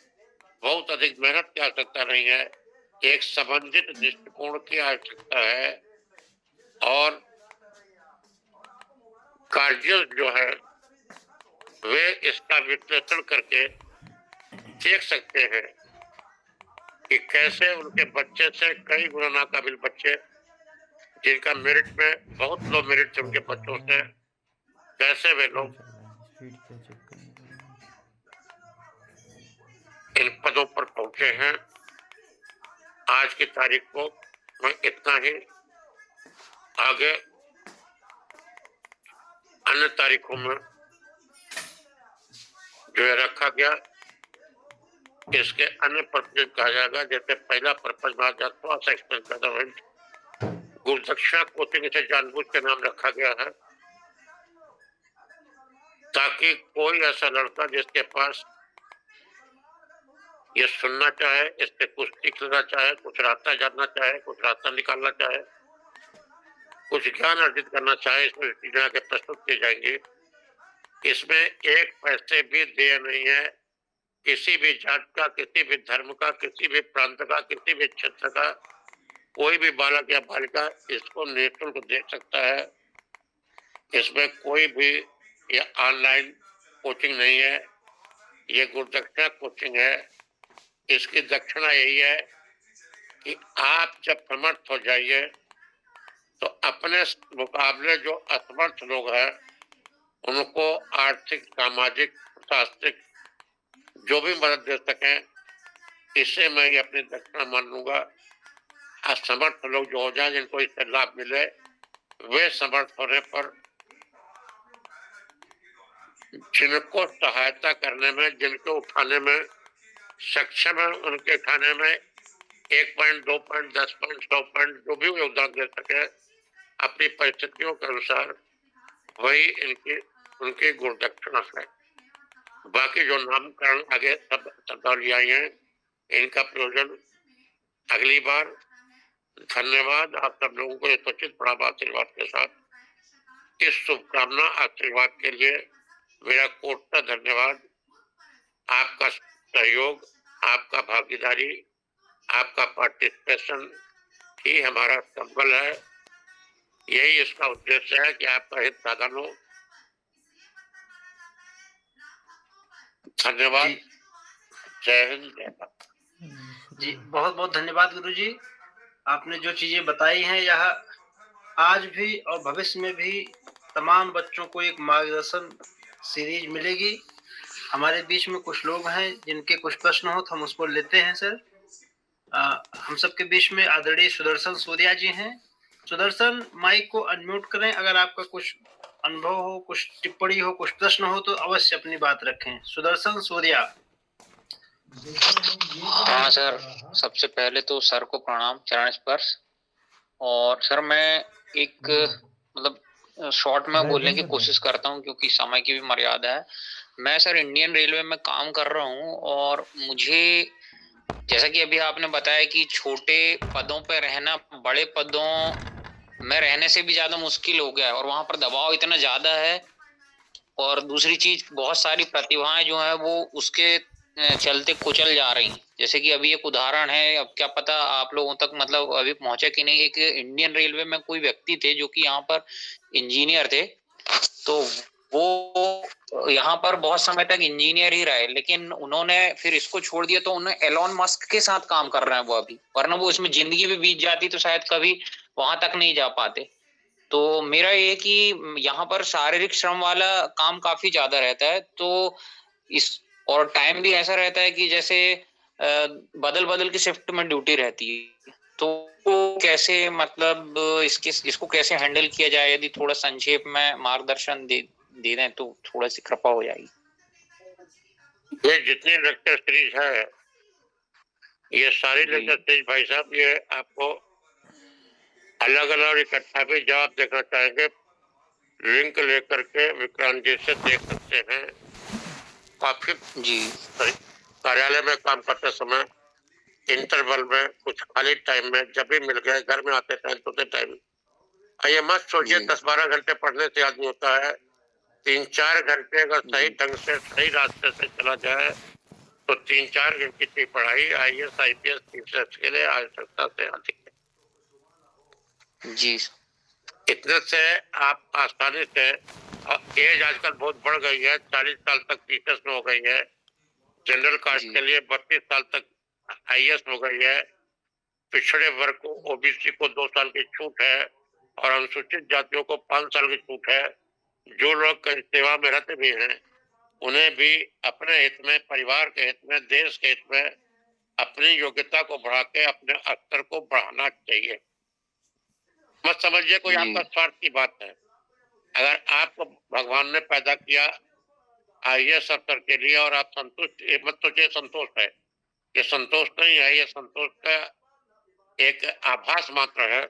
बहुत अधिक मेहनत की आवश्यकता नहीं है, एक समन्वित दृष्टिकोण की आवश्यकता है। और गार्जियन जो है वे इसका विश्लेषण करके देख सकते हैं कि कैसे उनके बच्चे से कई गुना नाकाबिल बच्चे जिनका मेरिट में बहुत लो मेरिट थे उनके बच्चों से कैसे वे लोग इन पदों पर पहुंचे हैं। आज की तारीख को मैं इतना ही, आगे अन्य तारीखों में जो है रखा गया इसके अन्य पर्पज कहा जाएगा। जैसे पहला पर्पज में थोड़ा सा एक्सप्लेन करता हूँ। गुरुदक्षा कोचिंग से जानबूझ के नाम रखा गया है ताकि कोई ऐसा लड़का जिसके पास ये सुनना चाहे, इससे कुछ सीखना चाहे, कुछ रास्ता जानना चाहे, कुछ रास्ता निकालना चाहे, कुछ ज्ञान अर्जित करना चाहे इसमें योजना के प्रस्तुत की जाएंगी। इसमें एक पैसे भी देय नहीं है। किसी भी जात का, किसी भी धर्म का, किसी भी प्रांत का, किसी भी क्षेत्र का कोई भी बालक या बालिका इसको निःशुल्क देख सकता है। इसमें कोई भी ये ऑनलाइन कोचिंग नहीं है, ये गुरुदक्षिणा कोचिंग है। इसकी दक्षिणा यही है कि आप जब समर्थ हो जाइए तो अपने मुकाबले जो असमर्थ लोग हैं उनको आर्थिक, सामाजिक, शास्त्रिक जो भी मदद दे सकें, इससे मैं ये अपनी दक्षिणा मान लूंगा। असमर्थ लोग जो हो जाए, जिनको इससे लाभ मिले, वे समर्थ होने पर जिनको सहायता करने में, जिनको उठाने में सक्षम है, उनके उठाने में 1 पॉइंट, 2 पॉइंट, 10 पॉइंट, 100 पॉइंट जो भी योगदान दे सके अपनी परिस्थितियों के अनुसार, वही उनकी गुरुदक्षिणा है। बाकी जो नामकरण आगे शब्दावली आई है, इनका प्रयोजन अगली बार। धन्यवाद आप सब लोगों को यथोचित प्रणाम आशीर्वाद के साथ। इस शुभकामना आशीर्वाद के लिए मेरा कोटि धन्यवाद। आपका सहयोग, आपका भागीदारी, आपका पार्टिसिपेशन ही हमारा संबल है। यही इसका उद्देश्य है कि आपका हित साधन हो। धन्यवाद। जय हिंद, जय भारत। जी बहुत बहुत धन्यवाद गुरु जी। आपने जो चीजें बताई हैं यह आज भी और भविष्य में भी तमाम बच्चों को एक मार्गदर्शन सीरीज मिलेगी। हमारे बीच में कुछ लोग हैं जिनके कुछ प्रश्न हो तो हम उसको लेते हैं सर। हम सबके बीच में आदरणीय सुदर्शन सूर्या जी हैं। सुदर्शन, माइक को अनम्यूट करें। अगर आपका कुछ अनुभव हो, कुछ टिप्पणी हो, कुछ प्रश्न हो तो अवश्य अपनी बात रखें। सुदर्शन सूर्या। हाँ सर, सबसे पहले तो सर को प्रणाम, चरण स्पर्श। और सर मैं एक मतलब शॉर्ट में बोलने की कोशिश करता हूँ क्योंकि समय की भी मर्यादा है। मैं सर इंडियन रेलवे में काम कर रहा हूँ और मुझे जैसा कि अभी आपने बताया कि छोटे पदों पे रहना बड़े पदों में रहने से भी ज्यादा मुश्किल हो गया है और वहां पर दबाव इतना ज्यादा है। और दूसरी चीज, बहुत सारी प्रतिभाएं जो है वो उसके चलते कुचल जा रही हैं। जैसे कि अभी एक उदाहरण है, अब क्या पता आप लोगों तक मतलब अभी पहुंचे कि नहीं, एक इंडियन रेलवे में कोई व्यक्ति थे जो कि यहाँ पर इंजीनियर थे। तो वो यहाँ पर बहुत समय तक इंजीनियर ही रहे, लेकिन उन्होंने फिर इसको छोड़ दिया। तो उन्हें एलोन मस्क के साथ काम कर रहे हैं वो अभी, वरना वो इसमें जिंदगी भी बीत जाती तो शायद कभी वहां तक नहीं जा पाते। तो मेरा ये कि यहाँ पर शारीरिक श्रम वाला काम काफी ज्यादा रहता है। तो इस और टाइम भी ऐसा रहता है कि जैसे बदल बदल की शिफ्ट में ड्यूटी रहती है। तो वो कैसे मतलब इसको कैसे हैंडल किया जाए, यदि थोड़ा संक्षेप में मार्गदर्शन दे दें तो थोड़ा सी कृपा हो जाएगी। ये जितनी लेक्चर सीरीज है, ये सारी लेक्चर सीरीज भाई साहब, ये आपको अलग अलग इकट्ठा भी जवाब देखना चाहेंगे, लिंक लेकर के विक्रांत जी से देख सकते हैं। काफी जी कार्यालय में काम करते समय, इंटरवल में, कुछ खाली टाइम में, जब भी मिल गए, घर में आते टाइम, सोते टाइम, ये मत सोचिए 10-12 घंटे पढ़ने से आदमी होता है। 3-4 घंटे अगर सही ढंग से सही रास्ते से चला जाए तो 3-4 घंटे की पढ़ाई IAS IPS PCS के लिए आवश्यकता से अधिक है जी। इतने से आप आसानी से, और एज आजकल बहुत बढ़ गई है, 40 साल तक टीचर्स में हो गई है। जनरल कास्ट के लिए 32 साल तक IAS हो गई है। पिछड़े वर्ग को, OBC को 2 साल की छूट है और अनुसूचित जातियों को 5 साल की छूट है। जो लोग कहीं सेवा में रहते भी हैं उन्हें भी अपने हित में, परिवार के हित में, देश के हित में अपनी योग्यता को बढ़ा के अपने स्तर को बढ़ाना चाहिए। मत समझिए कोई आपका स्वार्थ की बात है। अगर आपको भगवान ने पैदा किया IAS अफसर के लिए और आप संतुष्ट, मत सोचिए संतोष है, ये संतोष नहीं है, ये संतोष का एक आभास मात्र है।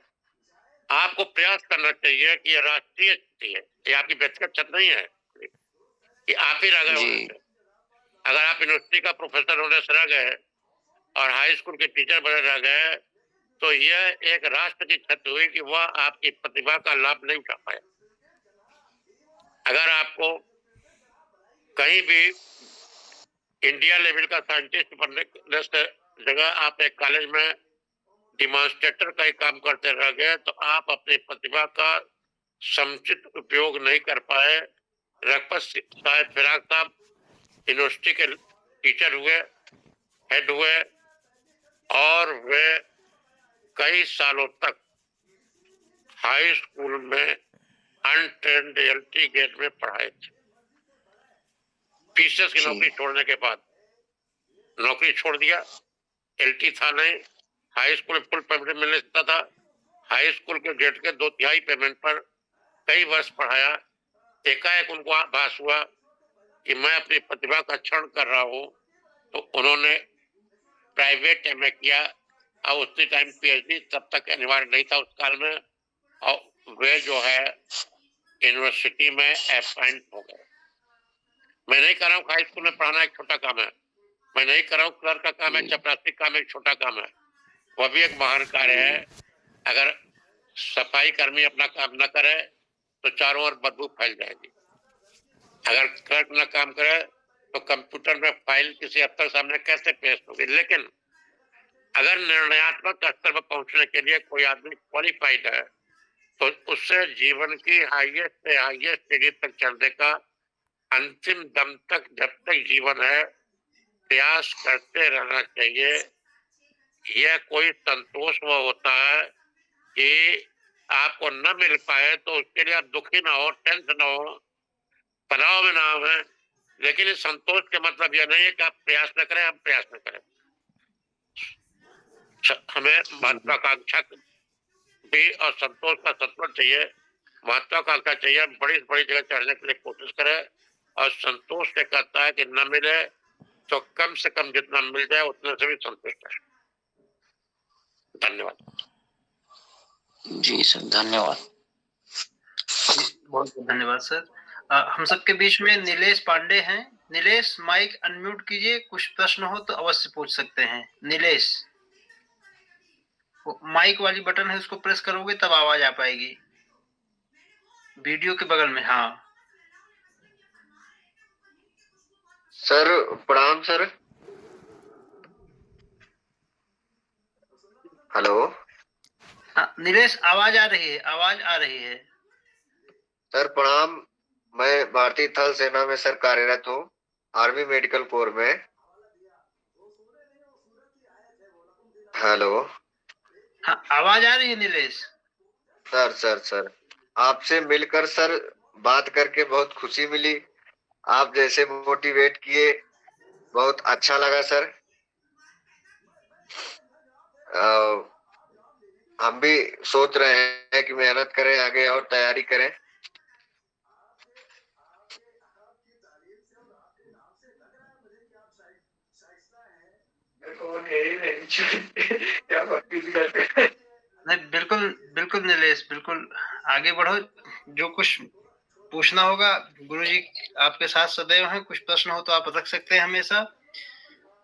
आपको प्रयास करना चाहिए कि ये राष्ट्रीय स्थिति है, ये आपकी व्यक्तिगत छत नहीं है कि आप ही रह गए। अगर आप यूनिवर्सिटी का प्रोफेसर होने से रह गए और हाई स्कूल के टीचर बने रह गए तो यह एक राष्ट्र की क्षति हुई कि वह आपकी प्रतिभा का लाभ नहीं उठा पाया। अगर आपको कहीं भी इंडिया लेवल का साइंटिस्ट बनने की जगह आप एक कॉलेज में डिमॉन्स्ट्रेटर का ही काम करते रह गए तो आप अपनी प्रतिभा का समुचित उपयोग नहीं कर पाए। रघुपत साहब फिराक साहब यूनिवर्सिटी के टीचर हुए, हेड हुए और वे कई सालों तक हाई स्कूल में अनट्रेन्ड एलटी गेट में पढ़ाए थे। पीसीएस की नौकरी छोड़ने के बाद नौकरी छोड़ दिया, एलटी था नहीं, हाई स्कूल में फुल पेमेंट मिलने सकता था। हाई स्कूल के गेट के 2/3 पेमेंट पर कई वर्ष पढ़ाया। एकाएक उनको आभास हुआ कि मैं अपनी प्रतिभा का क्षरण कर रहा हूँ, तो उन्होंने प्राइवेट एमए किया और उसी टाइम पीएचडी तब तक अनिवार्य नहीं था उस काल में, और वे जो है यूनिवर्सिटी में अपॉइंट हो गए। मैं नहीं कर रहा हूँ हाई स्कूल में पढ़ाना एक छोटा काम है, मैं नहीं कर रहा हूँ क्लर्क का काम है, चपरासी काम एक छोटा काम है, वह भी एक महान कार्य है। अगर सफाई कर्मी अपना काम न करे तो चारों ओर बदबू फैल जाएगी। अगर क्लर्क न काम करे तो कंप्यूटर में फाइल किसी अफसर सामने कैसे पेश होगी। लेकिन अगर निर्णयात्मक स्तर पर पहुंचने के लिए कोई आदमी क्वालिफाइड है तो उससे जीवन की हाईएस्ट से हाईएस्ट डिग्री तक चढ़ने का अंतिम दम तक, जब तक जीवन है, प्रयास करते रहना चाहिए। यह कोई संतोष वो होता है कि आपको न मिल पाए तो उसके लिए आप दुखी ना हो, टेंशन ना हो, तनाव में ना हो, लेकिन इस संतोष का मतलब यह नहीं है कि आप प्रयास न करें, हम प्रयास न करें। हमें महत्वाकांक्षा भी और संतोष का संतुलन चाहिए। महत्वाकांक्षा चाहिए, बड़ी बड़ी जगह चढ़ने के लिए कोशिश करें, और संतोष से कहता है कि न मिले तो कम से कम जितना मिल जाए उतने से भी संतुष्ट है। धन्यवाद जी सर, धन्यवाद। बहुत बहुत धन्यवाद सर। हम सबके बीच में नीलेश पांडे हैं। नीलेश, माइक अनम्यूट कीजिए, कुछ प्रश्न हो तो अवश्य पूछ सकते हैं। नीलेश, माइक वाली बटन है, उसको प्रेस करोगे तब आवाज आ पाएगी, वीडियो के बगल में। हाँ सर, प्रणाम सर। हेलो। नीलेश, आवाज आ रही है, आवाज आ रही है। सर प्रणाम, मैं भारतीय थल सेना में सर कार्यरत हूँ, आर्मी मेडिकल कोर में। हेलो। हाँ, आवाज आ रही है नीलेश। सर आपसे मिलकर सर बात करके बहुत खुशी मिली। आप जैसे मोटिवेट किए, बहुत अच्छा लगा सर। हम भी सोच रहे हैं कि मेहनत करें आगे और तैयारी करें। नहीं, बिल्कुल बिल्कुल नीलेश, बिल्कुल आगे बढ़ो। जो कुछ पूछना होगा, गुरुजी आपके साथ सदैव हैं। कुछ प्रश्न हो तो आप रख सकते हैं हमेशा,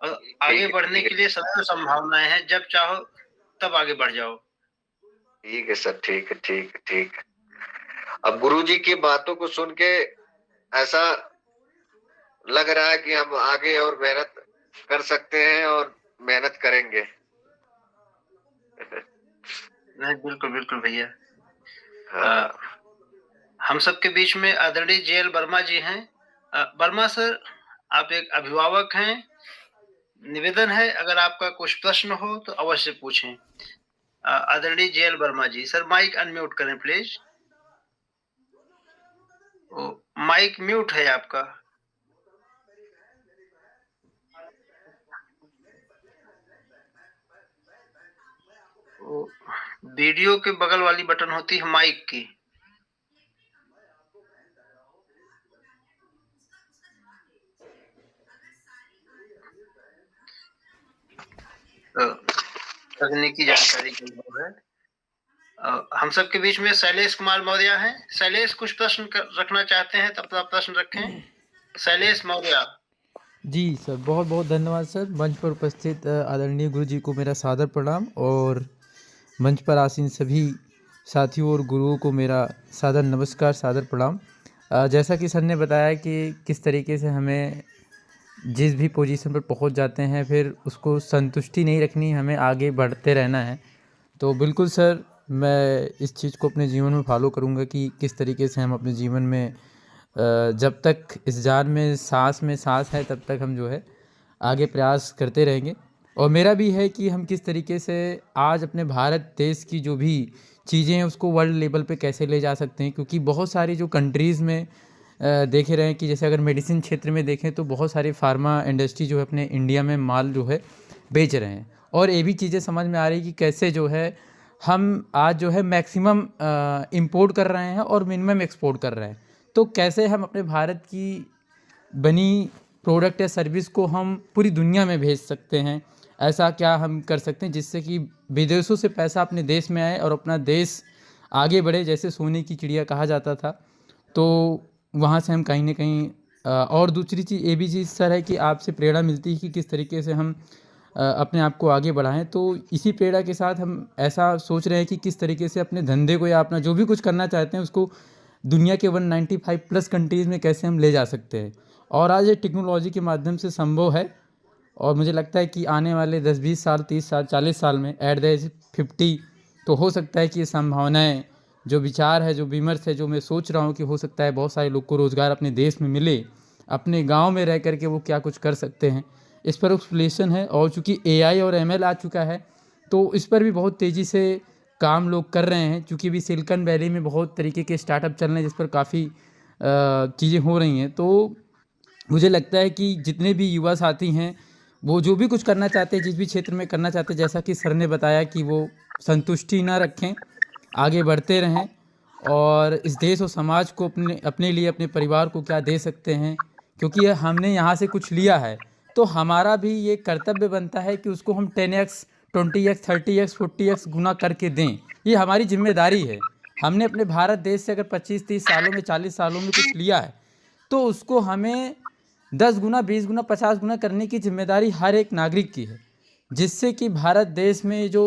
और आगे बढ़ने के लिए सदैव संभावनाएं हैं। जब चाहो तब आगे बढ़ जाओ। ठीक है सर, ठीक। अब गुरुजी की बातों को सुन के ऐसा लग रहा है कि हम आगे और मेहनत कर सकते हैं और मेहनत करेंगे। नहीं, बिल्कुल बिल्कुल भैया। हाँ। हम सबके बीच में आदरणीय जेएल वर्मा जी हैं। वर्मा सर, आप एक अभिभावक हैं। निवेदन है, अगर आपका कुछ प्रश्न हो तो अवश्य पूछें। आदरणीय जेएल वर्मा जी, सर माइक अनम्यूट करें प्लीज। माइक म्यूट है आपका। वीडियो के बगल वाली बटन होती है माइक की। तकनीकी जानकारी की है। हम सबके बीच में शैलेश कुमार मौर्य हैं। शैलेश, कुछ प्रश्न रखना चाहते हैं तो अपना प्रश्न रखें। शैलेश मौर्य। जी सर, बहुत बहुत धन्यवाद सर। मंच पर उपस्थित आदरणीय गुरुजी को मेरा सादर प्रणाम। और मंच पर आसीन सभी साथियों और गुरुओं को मेरा सादर नमस्कार, सादर प्रणाम। जैसा कि सर ने बताया कि किस तरीके से हमें जिस भी पोजीशन पर पहुंच जाते हैं फिर उसको संतुष्टि नहीं रखनी, हमें आगे बढ़ते रहना है। तो बिल्कुल सर, मैं इस चीज़ को अपने जीवन में फॉलो करूंगा कि किस तरीके से हम अपने जीवन में जब तक इस जान में सांस है तब तक हम जो है आगे प्रयास करते रहेंगे। और मेरा भी है कि हम किस तरीके से आज अपने भारत देश की जो भी चीज़ें हैं उसको वर्ल्ड लेवल पे कैसे ले जा सकते हैं, क्योंकि बहुत सारी जो कंट्रीज़ में देखे रहे हैं कि जैसे अगर मेडिसिन क्षेत्र में देखें तो बहुत सारी फार्मा इंडस्ट्री जो है अपने इंडिया में माल जो है बेच रहे हैं। और ये भी चीज़ें समझ में आ रही कि कैसे जो है हम आज जो है मैक्सिमम इंपोर्ट कर रहे हैं और मिनिमम एक्सपोर्ट कर रहे हैं। तो कैसे हम अपने भारत की बनी प्रोडक्ट या सर्विस को हम पूरी दुनिया में भेज सकते हैं, ऐसा क्या हम कर सकते हैं जिससे कि विदेशों से पैसा अपने देश में आए और अपना देश आगे बढ़े। जैसे सोने की चिड़िया कहा जाता था, तो वहाँ से हम कहीं ना कहीं और दूसरी चीज़ ये भी चीज़ सर है कि आपसे प्रेरणा मिलती है कि किस तरीके से हम अपने आप को आगे बढ़ाएं। तो इसी प्रेरणा के साथ हम ऐसा सोच रहे हैं कि किस तरीके से अपने धंधे को या अपना जो भी कुछ करना चाहते हैं उसको दुनिया के 195 प्लस कंट्रीज़ में कैसे हम ले जा सकते हैं। और आज ये टेक्नोलॉजी के माध्यम से संभव है और मुझे लगता है कि आने वाले 10-20 साल, 30 साल, 40 साल में एट द एज 50 तो हो सकता है कि ये संभावनाएँ, जो विचार है, जो विमर्श है, जो मैं सोच रहा हूँ कि हो सकता है बहुत सारे लोग को रोज़गार अपने देश में मिले, अपने गांव में रह करके वो क्या कुछ कर सकते हैं, इस पर एक्सप्लेनेशन है। और चूँकि एआई और एमएल आ चुका है तो इस पर भी बहुत तेज़ी से काम लोग कर रहे हैं, क्योंकि भी सिलिकॉन वैली में बहुत तरीके के स्टार्टअप चल रहे हैं जिस पर काफ़ी चीज़ें हो रही हैं। तो मुझे लगता है कि जितने भी युवा साथी हैं वो जो भी कुछ करना चाहते हैं, जिस भी क्षेत्र में करना चाहते हैं, जैसा कि सर ने बताया कि वो संतुष्टि ना रखें, आगे बढ़ते रहें और इस देश और समाज को अपने लिए, अपने परिवार को क्या दे सकते हैं, क्योंकि हमने यहाँ से कुछ लिया है तो हमारा भी ये कर्तव्य बनता है कि उसको हम 10x, 20x, 30x, 40x गुना करके दें। ये हमारी जिम्मेदारी है। हमने अपने भारत देश से अगर 25-30 सालों में, 40 सालों में कुछ लिया है तो उसको हमें 10 गुना, 20 गुना, 50 गुना करने की जिम्मेदारी हर एक नागरिक की है, जिससे कि भारत देश में जो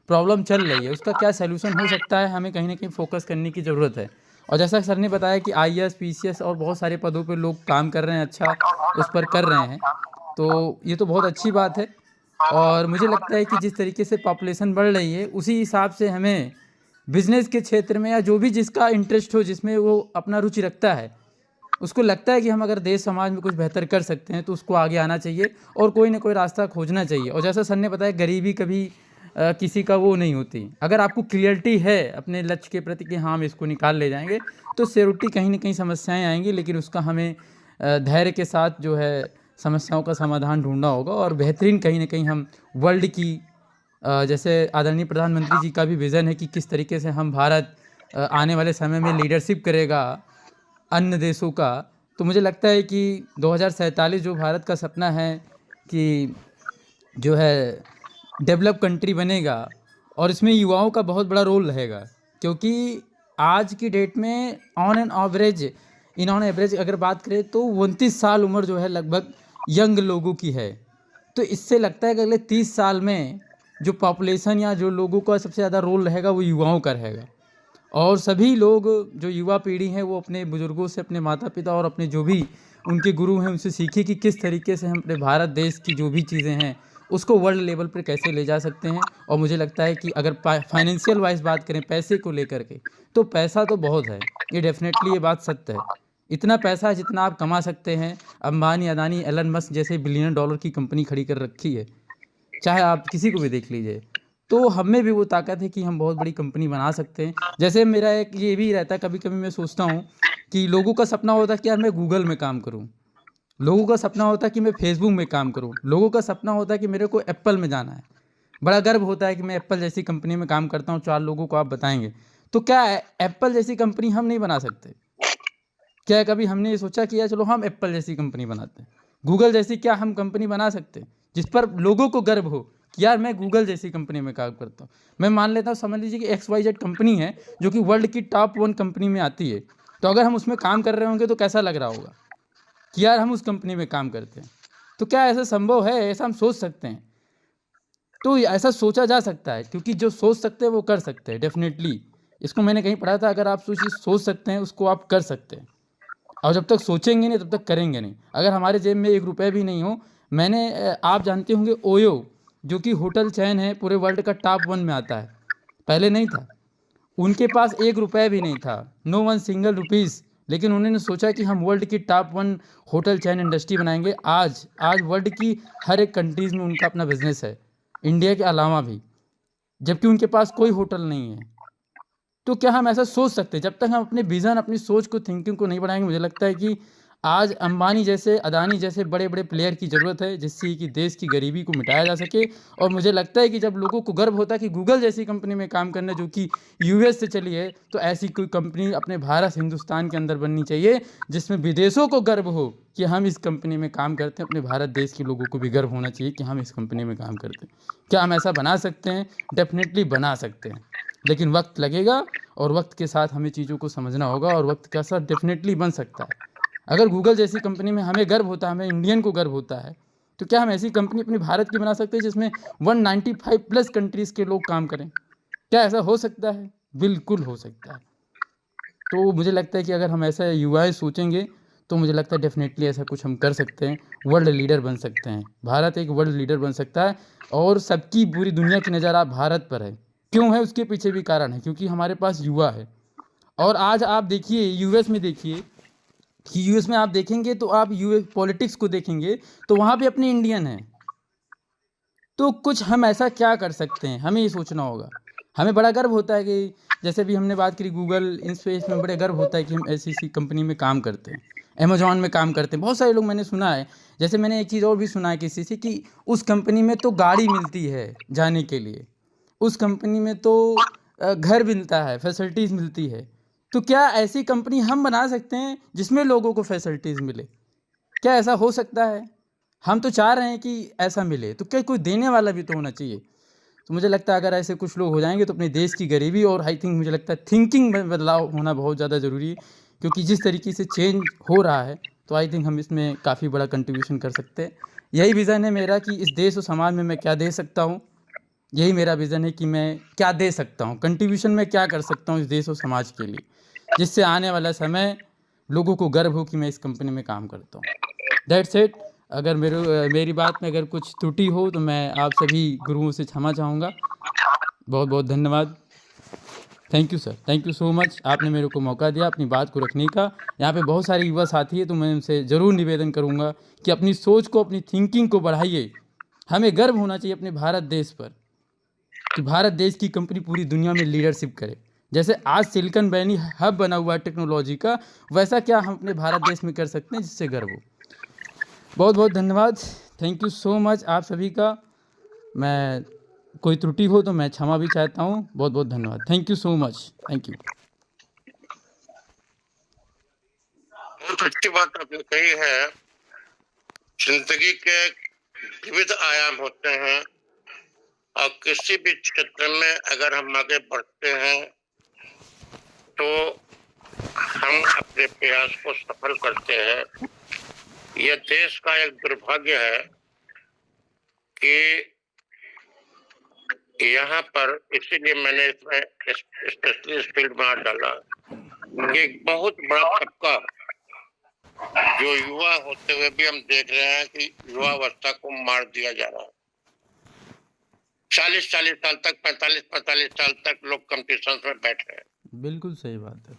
प्रॉब्लम चल रही है उसका क्या सलूशन हो सकता है, हमें कहीं ना कहीं फोकस करने की ज़रूरत है। और जैसा सर ने बताया कि आईएएस, पीसीएस और बहुत सारे पदों पर लोग काम कर रहे हैं, अच्छा उस पर कर रहे हैं, तो ये तो बहुत अच्छी बात है। और मुझे लगता है कि जिस तरीके से पॉपुलेशन बढ़ रही है उसी हिसाब से हमें बिज़नेस के क्षेत्र में या जो भी जिसका इंटरेस्ट हो, जिसमें वो अपना रुचि रखता है, उसको लगता है कि हम अगर देश समाज में कुछ बेहतर कर सकते हैं तो उसको आगे आना चाहिए और कोई ना कोई रास्ता खोजना चाहिए। और जैसा सर ने बताया, गरीबी कभी किसी का वो नहीं होती। अगर आपको क्लियरिटी है अपने लक्ष्य के प्रति कि हाँ हम इसको निकाल ले जाएंगे, तो सिक्योरिटी कहीं ना कहीं समस्याएं आएंगी, लेकिन उसका हमें धैर्य के साथ जो है समस्याओं का समाधान ढूंढना होगा। और बेहतरीन कहीं ना कहीं हम वर्ल्ड की जैसे आदरणीय प्रधानमंत्री जी का भी विज़न है कि किस तरीके से हम भारत आने वाले समय में लीडरशिप करेगा अन्य देशों का। तो मुझे लगता है कि 2047 जो भारत का सपना है कि जो है डेवलप कंट्री बनेगा, और इसमें युवाओं का बहुत बड़ा रोल रहेगा, क्योंकि आज की डेट में ऑन एवरेज अगर बात करें तो 29 साल उम्र जो है लगभग यंग लोगों की है। तो इससे लगता है कि अगले 30 साल में जो पॉपुलेशन या जो लोगों का सबसे ज़्यादा रोल रहेगा वो युवाओं का रहेगा। और सभी लोग जो युवा पीढ़ी है वो अपने बुजुर्गों से, अपने माता पिता और अपने जो भी उनके गुरु हैं उनसे सीखे कि किस तरीके से हम अपने भारत देश की जो भी चीज़ें हैं उसको वर्ल्ड लेवल पर कैसे ले जा सकते हैं। और मुझे लगता है कि अगर फाइनेंशियल वाइज बात करें पैसे को लेकर के, तो पैसा तो बहुत है, ये डेफिनेटली ये बात सत्य है। इतना पैसा है जितना आप कमा सकते हैं। अंबानी, अदानी, एलन मस्क जैसे बिलियन डॉलर की कंपनी खड़ी कर रखी है, चाहे आप किसी को भी देख लीजिए। तो हम में भी वो ताकत है कि हम बहुत बड़ी कंपनी बना सकते हैं। जैसे मेरा एक ये भी रहता है, कभी कभी मैं सोचता हूँ कि लोगों का सपना होता है कि यार मैं गूगल में काम करूँ, लोगों का सपना होता है कि मैं फेसबुक में काम करूँ, लोगों का सपना होता है कि मेरे को एप्पल में जाना है। बड़ा गर्व होता है कि मैं एप्पल जैसी कंपनी में काम करता हूँ। 4 लोगों को आप बताएंगे तो क्या एप्पल जैसी कंपनी हम नहीं बना सकते? क्या कभी हमने ये सोचा कि यार चलो हम एप्पल जैसी कंपनी बनाते हैं, गूगल जैसी क्या हम कंपनी बना सकते हैं जिस पर लोगों को गर्व हो कि यार मैं गूगल जैसी कंपनी में काम करता हूँ। मैं मान लेता हूँ, समझ लीजिए कि XYZ कंपनी है जो कि वर्ल्ड की टॉप 1 कंपनी में आती है, तो अगर हम उसमें काम कर रहे होंगे तो कैसा लग रहा होगा कि यार हम उस कंपनी में काम करते हैं। तो क्या ऐसा संभव है? ऐसा हम सोच सकते हैं। तो ऐसा सोचा जा सकता है, क्योंकि जो सोच सकते हैं वो कर सकते हैं डेफिनेटली। इसको मैंने कहीं पढ़ा था, अगर आप सोच सकते हैं उसको आप कर सकते हैं, और जब तक सोचेंगे नहीं तब तक करेंगे नहीं। अगर हमारे जेब में 1 रुपये भी नहीं हो, आप जानते होंगे ओयो, जो कि होटल चैन है, पूरे वर्ल्ड का टॉप 1 में आता है, पहले नहीं था। उनके पास 1 रुपये भी नहीं था, नो वन सिंगल रुपीज़, लेकिन उन्होंने सोचा कि हम वर्ल्ड की टॉप 1 होटल चैन इंडस्ट्री बनाएंगे। आज वर्ल्ड की हर एक कंट्रीज़ में उनका अपना बिजनेस है, इंडिया के अलावा भी, जबकि उनके पास कोई होटल नहीं है। तो क्या हम ऐसा सोच सकते हैं? जब तक हम अपने विज़न, अपनी सोच को, थिंकिंग को नहीं बढ़ाएंगे, मुझे लगता है कि आज अंबानी जैसे, अदानी जैसे बड़े बड़े प्लेयर की ज़रूरत है, जिससे कि देश की गरीबी को मिटाया जा सके। और मुझे लगता है कि जब लोगों को गर्व होता है कि गूगल जैसी कंपनी में काम करना, जो कि यूएस से चली है, तो ऐसी कोई कंपनी अपने भारत, हिंदुस्तान के अंदर बननी चाहिए, जिसमें विदेशों को गर्व हो कि हम इस कंपनी में काम करते हैं। अपने भारत देश के लोगों को भी गर्व होना चाहिए कि हम इस कंपनी में काम करते हैं। क्या हम ऐसा बना सकते हैं? डेफिनेटली बना सकते हैं, लेकिन वक्त लगेगा, और वक्त के साथ हमें चीज़ों को समझना होगा, और वक्त के साथ डेफिनेटली बन सकता है। अगर गूगल जैसी कंपनी में हमें गर्व होता है, हमें इंडियन को गर्व होता है, तो क्या हम ऐसी कंपनी अपने भारत की बना सकते हैं जिसमें 195 प्लस कंट्रीज़ के लोग काम करें? क्या ऐसा हो सकता है? बिल्कुल हो सकता है। तो मुझे लगता है कि अगर हम ऐसा युवाएँ सोचेंगे, तो मुझे लगता है डेफिनेटली ऐसा कुछ हम कर सकते हैं, वर्ल्ड लीडर बन सकते हैं। भारत एक वर्ल्ड लीडर बन सकता है, और सबकी, पूरी दुनिया की नज़र अब भारत पर है। क्यों है? उसके पीछे भी कारण है, क्योंकि हमारे पास युवा है। और आज आप देखिए यूएस में, देखिए कि यूएस में आप देखेंगे तो आप यूएस पॉलिटिक्स को देखेंगे तो वहाँ पे अपने इंडियन हैं। तो कुछ हम ऐसा क्या कर सकते हैं, हमें ये सोचना होगा। हमें बड़ा गर्व होता है कि जैसे भी हमने बात करी गूगल, इन स्पेस में बड़े गर्व होता है कि हम ऐसी कंपनी में काम करते हैं, अमेजॉन में काम करते हैं। बहुत सारे लोग, मैंने सुना है, जैसे मैंने एक चीज़ और भी सुना है किसी से, कि उस कंपनी में तो गाड़ी मिलती है जाने के लिए, उस कंपनी में तो घर मिलता है, फैसिलिटीज़ मिलती है। तो क्या ऐसी कंपनी हम बना सकते हैं जिसमें लोगों को फैसिलिटीज़ मिले? क्या ऐसा हो सकता है? हम तो चाह रहे हैं कि ऐसा मिले, तो क्या कोई देने वाला भी तो होना चाहिए। तो मुझे लगता है अगर ऐसे कुछ लोग हो जाएंगे तो अपने देश की गरीबी, और आई थिंक मुझे लगता है थिंकिंग में बदलाव होना बहुत ज़्यादा ज़रूरी है, क्योंकि जिस तरीके से चेंज हो रहा है, तो आई थिंक हम इसमें काफ़ी बड़ा कंट्रीब्यूशन कर सकते हैं। यही विज़न है मेरा कि इस देश और समाज में मैं क्या दे सकता हूँ। यही मेरा विज़न है कि मैं क्या दे सकता हूँ, कंट्रीब्यूशन में क्या कर सकता हूँ इस देश और समाज के लिए, जिससे आने वाला समय लोगों को गर्व हो कि मैं इस कंपनी में काम करता हूँ। That's it. अगर मेरी बात में अगर कुछ त्रुटि हो तो मैं आप सभी गुरुओं से क्षमा चाहूँगा। बहुत बहुत धन्यवाद। Thank you sir, thank you so much. आपने मेरे को मौका दिया अपनी बात को रखने का। यहाँ पे बहुत सारे युवा साथी हैं, तो मैं उनसे ज़रूर निवेदन करूँगा कि अपनी सोच को, अपनी थिंकिंग को बढ़ाइए। हमें गर्व होना चाहिए अपने भारत देश पर, कि भारत देश की कंपनी पूरी दुनिया में लीडरशिप करे। जैसे आज सिलिकॉन वैली हब बना हुआ है टेक्नोलॉजी का, वैसा क्या हम अपने भारत देश में कर सकते हैं जिससे गर्व हो। बहुत बहुत धन्यवाद, थैंक यू सो मच आप सभी का। मैं कोई त्रुटि हो तो मैं क्षमा भी चाहता हूँ। बहुत बहुत धन्यवाद, thank you so much, thank you. बहुत अच्छी बात आपने कही है। जिंदगी के विविध आयाम होते हैं, और किसी भी क्षेत्र में अगर हम आगे बढ़ते हैं तो हम अपने प्रयास को सफल करते हैं। यह देश का एक दुर्भाग्य है कि यहाँ पर, इसीलिए मैंने इसमें स्पेशली इस फील्ड में हाथ डाला, कि एक बहुत बड़ा तबका जो युवा होते हुए भी हम देख रहे हैं कि युवावस्था को मार दिया जा रहा है। 40 साल तक, 45 साल तक लोग कंपटीशन में बैठ रहे हैं। बिल्कुल सही बात है।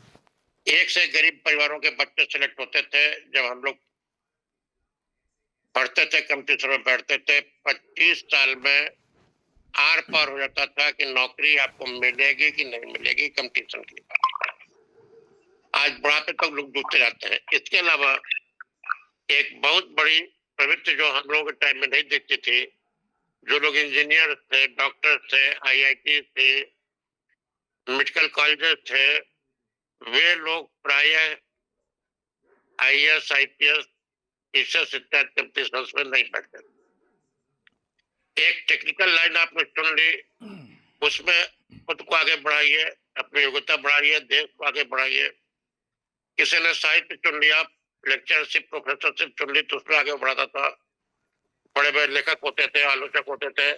एक से गरीब परिवारों के बच्चे सिलेक्ट होते थे जब हम लोग पढ़ते थे, कंपटीशन में बैठते थे। 25 साल में आर पार हो जाता था कि नौकरी आपको मिलेगी कि नहीं मिलेगी, कंपटीशन की। आज बुढ़ापे तक लोग डूबते रहते हैं। इसके अलावा एक बहुत बड़ी प्रवृत्ति जो हम लोगों के टाइम में नहीं दिखती थी, जो लोग इंजीनियर थे, डॉक्टर थे, आईआईटी थे, मेडिकल कॉलेजेस थे, वे लोग प्रायः आईएएस, आईपीएस, टीचर्स इत्यादि कंपटीशन में नहीं बैठते। एक टेक्निकल लाइन आपने चुन ली, उसमें खुद को आगे बढ़ाइए, अपनी योग्यता बढ़ाइए, देश को आगे बढ़ाइए। किसी ने साहित्य चुन लिया, लेक्चरशिप, प्रोफेसरशिप चुन ली, तो उसमें आगे बढ़ाता था। बड़े बड़े लेखक होते थे, आलोचक होते थे,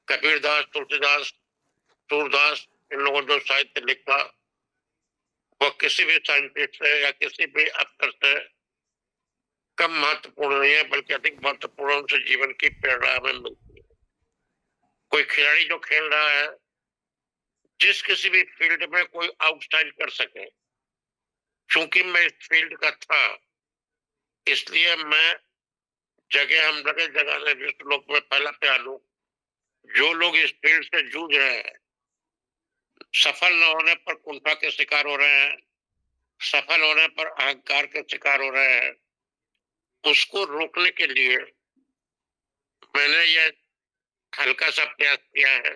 कबीरदास, तुलसीदास, सूरदास, इन लोगों ने जो साहित्य लिखा वो किसी भी साइंटिस्ट से या किसी भी अफसर से कम महत्वपूर्ण नहीं है, बल्कि अधिक महत्वपूर्ण उनसे जीवन की प्रेरणा हमें मिलती है। कोई खिलाड़ी जो खेल रहा है, जिस किसी भी फील्ड में कोई आउटस्टाइल कर सके, चूंकि मैं इस फील्ड का था इसलिए मैं हम लगे जगह से विश्व लोक में पहला पे आलू। जो लोग इस फील्ड से जूझ रहे हैं, सफल न होने पर कुंठा के शिकार हो रहे हैं, सफल होने पर अहंकार के शिकार हो रहे हैं, उसको रोकने के लिए मैंने ये हल्का सा प्रयास किया है।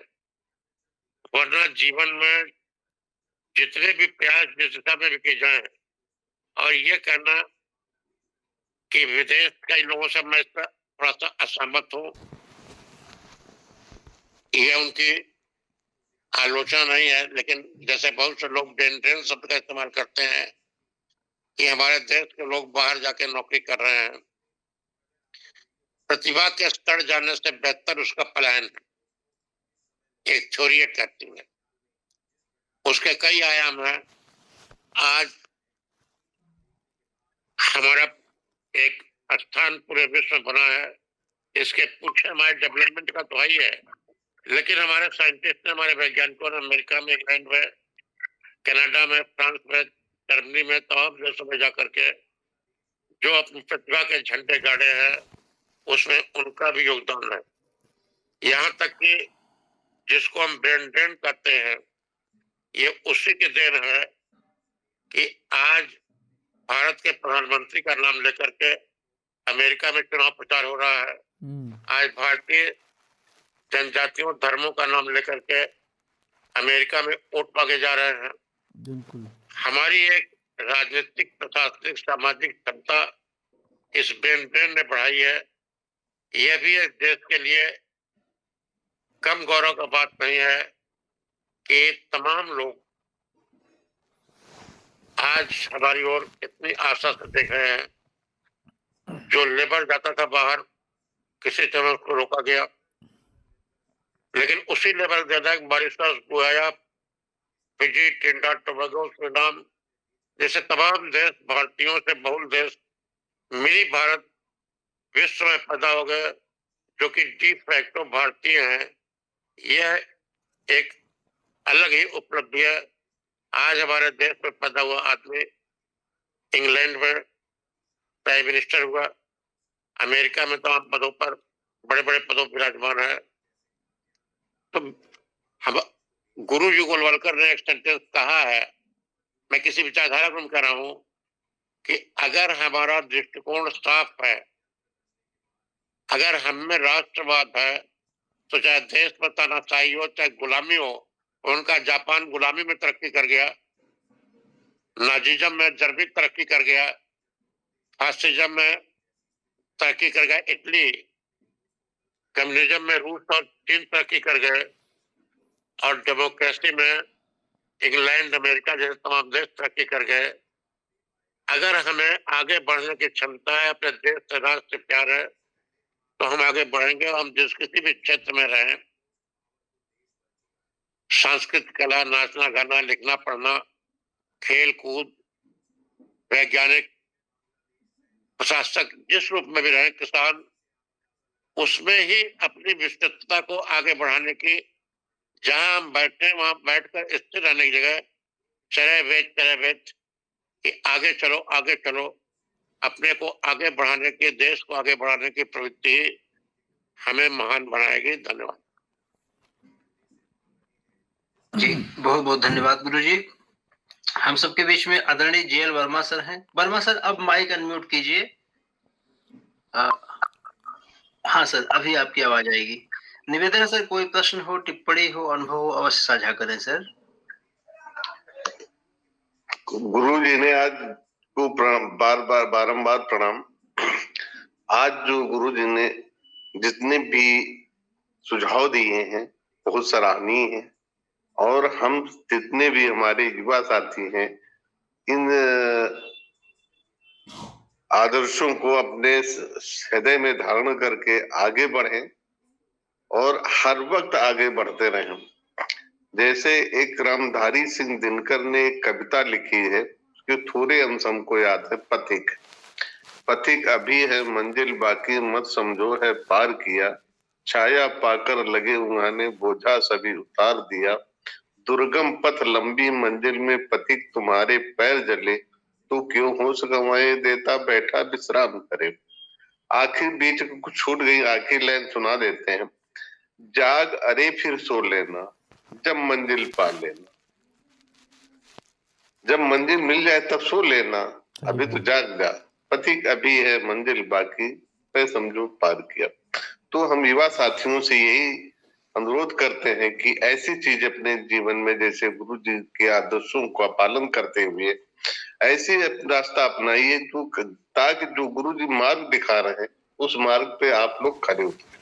वरना जीवन में जितने भी प्रयास जिस दिशा में भी किए जाए, और ये कहना कि विदेश के लोगों से मैं थोड़ा सा असहमत हूं, यह उनकी आलोचना नहीं है, लेकिन जैसे बहुत से लोग डेंड्रेन शब्द का इस्तेमाल करते हैं कि हमारे देश के लोग बाहर जाके नौकरी कर रहे हैं। प्रतिभा के स्तर जाने से बेहतर उसका पलायन है, एक थ्योरी कहती है। उसके कई आयाम हैं। आज हमारा एक स्थान पूरे विश्व में बना है, इसके पीछे हमारे डेवलपमेंट का तो ही है, लेकिन हमारे साइंटिस्ट ने, हमारे वैज्ञानिकों ने अमेरिका में, इंग्लैंड में, कनाडा में, फ्रांस में, जर्मनी में, तमाम देशों में जाकर के जो अपनी प्रतिभा के झंडे गाड़े हैं, उसमें उनका भी योगदान है। यहाँ तक कि जिसको हम ब्रेन ड्रेन कहते हैं, ये उसी की देन है कि आज भारत के प्रधानमंत्री का नाम लेकर के अमेरिका में चुनाव प्रचार हो रहा है। आज भारतीय जनजातियों, धर्मों का नाम लेकर के अमेरिका में वोट मांगे जा रहे हैं। बिल्कुल। हमारी एक राजनीतिक, प्रशासनिक, सामाजिक क्षमता इस ब्रेन ड्रेन ने बढ़ाई है। यह भी एक देश के लिए कम गौरव का बात नहीं है कि तमाम लोग आज हमारी ओर इतनी आशा से देख रहे हैं। जो लेबर जाता था बाहर, किसी तरह उसको रोका गया, लेकिन उसी लेबर ज्यादा Mauritius, Guyana, Fiji, Trinidad Tobago, Sudan जैसे तमाम देश, भारतीयों से बहुल देश मिली भारत विश्व में पैदा हो गए, जो कि डी फैक्टो भारतीय हैं। यह एक अलग ही उपलब्धि है। आज हमारे देश में पैदा हुआ आदमी इंग्लैंड में प्राइम मिनिस्टर हुआ, अमेरिका में तमाम पदों पर, बड़े बड़े पदों पर विराजमान है। तो हम गुरु जी गोलवलकर ने एक सेंटेंस कहा है, मैं किसी विचारधारा को कह रहा हूं कि अगर हमारा दृष्टिकोण साफ है, अगर हम में राष्ट्रवाद है, तो चाहे देश में तानाशाही हो, चाहे गुलामी हो। उनका जापान गुलामी में तरक्की कर गया, नाजिज्म में जर्मनी तरक्की कर गया, फासिज्म में तरक्की कर गया इटली, कम्युनिज्म में रूस और चीन तरक्की कर गए, और डेमोक्रेसी में इंग्लैंड, अमेरिका जैसे तमाम देश तरक्की कर गए। अगर हमें आगे बढ़ने की क्षमता है, अपने देश से, राष्ट्र से प्यार है, तो हम आगे बढ़ेंगे। हम जिस किसी भी क्षेत्र में रहें, सांस्कृतिक कला, नाचना, गाना, लिखना, पढ़ना, खेल कूद, वैज्ञानिक, प्रशासक, जिस रूप में भी रहे, किसान, उसमें ही अपनी विस्तृतता को आगे बढ़ाने की, जहां हम बैठे वहां बैठकर स्थिर रहने की जगह चरे वेद कि आगे चलो, आगे चलो, अपने को आगे बढ़ाने की, देश को आगे बढ़ाने की प्रवृत्ति हमें महान बनाएगी। धन्यवाद जी, बहुत बहुत धन्यवाद गुरुजी। हम सबके बीच में आदरणीय JL वर्मा सर हैं। वर्मा सर, अब माइक अनम्यूट कीजिए। हाँ सर, अभी आपकी आवाज आएगी। निवेदन है सर, कोई प्रश्न हो, टिप्पणी हो, अनुभव हो, अवश्य साझा करें सर। गुरु जी ने आज को बारंबार प्रणाम। आज जो गुरु जी ने जितने भी सुझाव दिए हैं बहुत सराहनीय हैं, और हम जितने भी हमारे युवा साथी हैं, इन आदर्शों को अपने हृदय में धारण करके आगे बढ़ें और हर वक्त आगे बढ़ते रहें। जैसे एक रामधारी सिंह दिनकर ने एक कविता लिखी है, उसके थोड़े अंश हमको याद है। पथिक पथिक अभी है मंजिल बाकी मत समझो है पार किया, छाया पाकर लगे उन्होंने बोझा सभी उतार दिया, दुर्गम पथ लंबी मंजिल में पथिक तुम्हारे पैर जले, तू क्यों होश गंवाए देता बैठा विश्राम करे। आखिर बीच कुछ छूट गई, आखिर लाइन सुना देते हैं। जाग अरे फिर सो लेना जब मंजिल पा लेना, जब मंजिल मिल जाए तब सो लेना, अभी तो जाग जा, पथिक अभी है मंजिल बाकी मैं समझो पार किया। तो हम युवा साथियों से यही अनुरोध करते हैं कि ऐसी चीज अपने जीवन में, जैसे गुरु जी के आदर्शों का पालन करते हुए ऐसे रास्ता अपनाइए जो, ताकि जो गुरु जी मार्ग दिखा रहे हैं उस मार्ग पे आप लोग खड़े उतरे।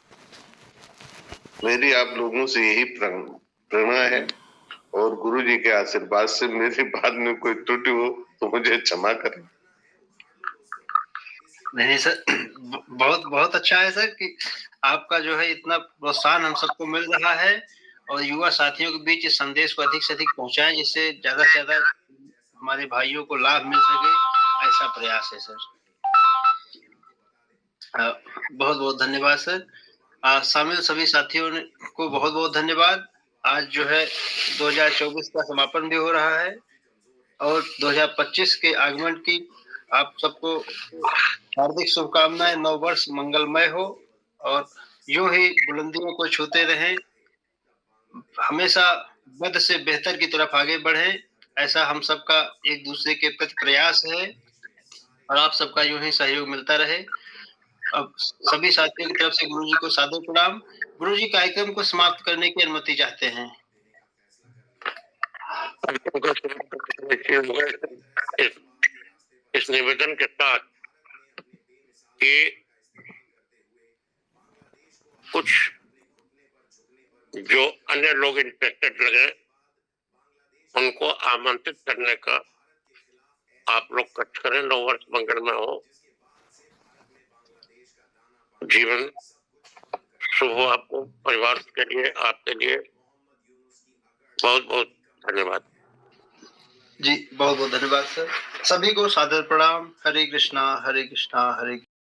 मेरी आप लोगों से यही प्रेरणा है, और गुरु जी के आशीर्वाद से मेरी बात में कोई त्रुटि हो तो मुझे क्षमा करें। नहीं सर, बहुत बहुत अच्छा है सर कि आपका जो है इतना प्रोत्साहन हम सबको मिल रहा है, और युवा साथियों के बीच इस संदेश को अधिक से अधिक पहुंचाएं, जिससे ज्यादा से ज्यादा हमारे भाइयों को लाभ मिल सके, ऐसा प्रयास है सर। बहुत बहुत धन्यवाद सर। शामिल सभी साथियों को बहुत बहुत धन्यवाद। आज जो है 2024 का समापन भी हो रहा है, और 2025 के आगमन की आप सबको हार्दिक शुभकामनाएं। नव वर्ष मंगलमय हो, और यूं ही बुलंदियों को छूते रहें, हमेशा बद से बेहतर की तरफ आगे बढ़े, ऐसा हम सबका एक दूसरे के प्रति प्रयास है, और आप सबका यूं ही सहयोग मिलता रहे। अब सभी साथियों की तरफ से गुरु जी को सादर प्रणाम। गुरु जी कार्यक्रम को समाप्त करने की अनुमति चाहते हैं। इस निवेदन के साथ कि कुछ जो अन्य लोग इंटरेस्टेड लगे उनको आमंत्रित करने का आप लोग कष्ट करें। नव वर्ष मंगल में हो, जीवन शुभ हो आपको, परिवार के लिए, आपके लिए। बहुत बहुत धन्यवाद जी, बहुत बहुत धन्यवाद सर। सभी को सादर प्रणाम। हरे कृष्णा हरे कृष्णा हरे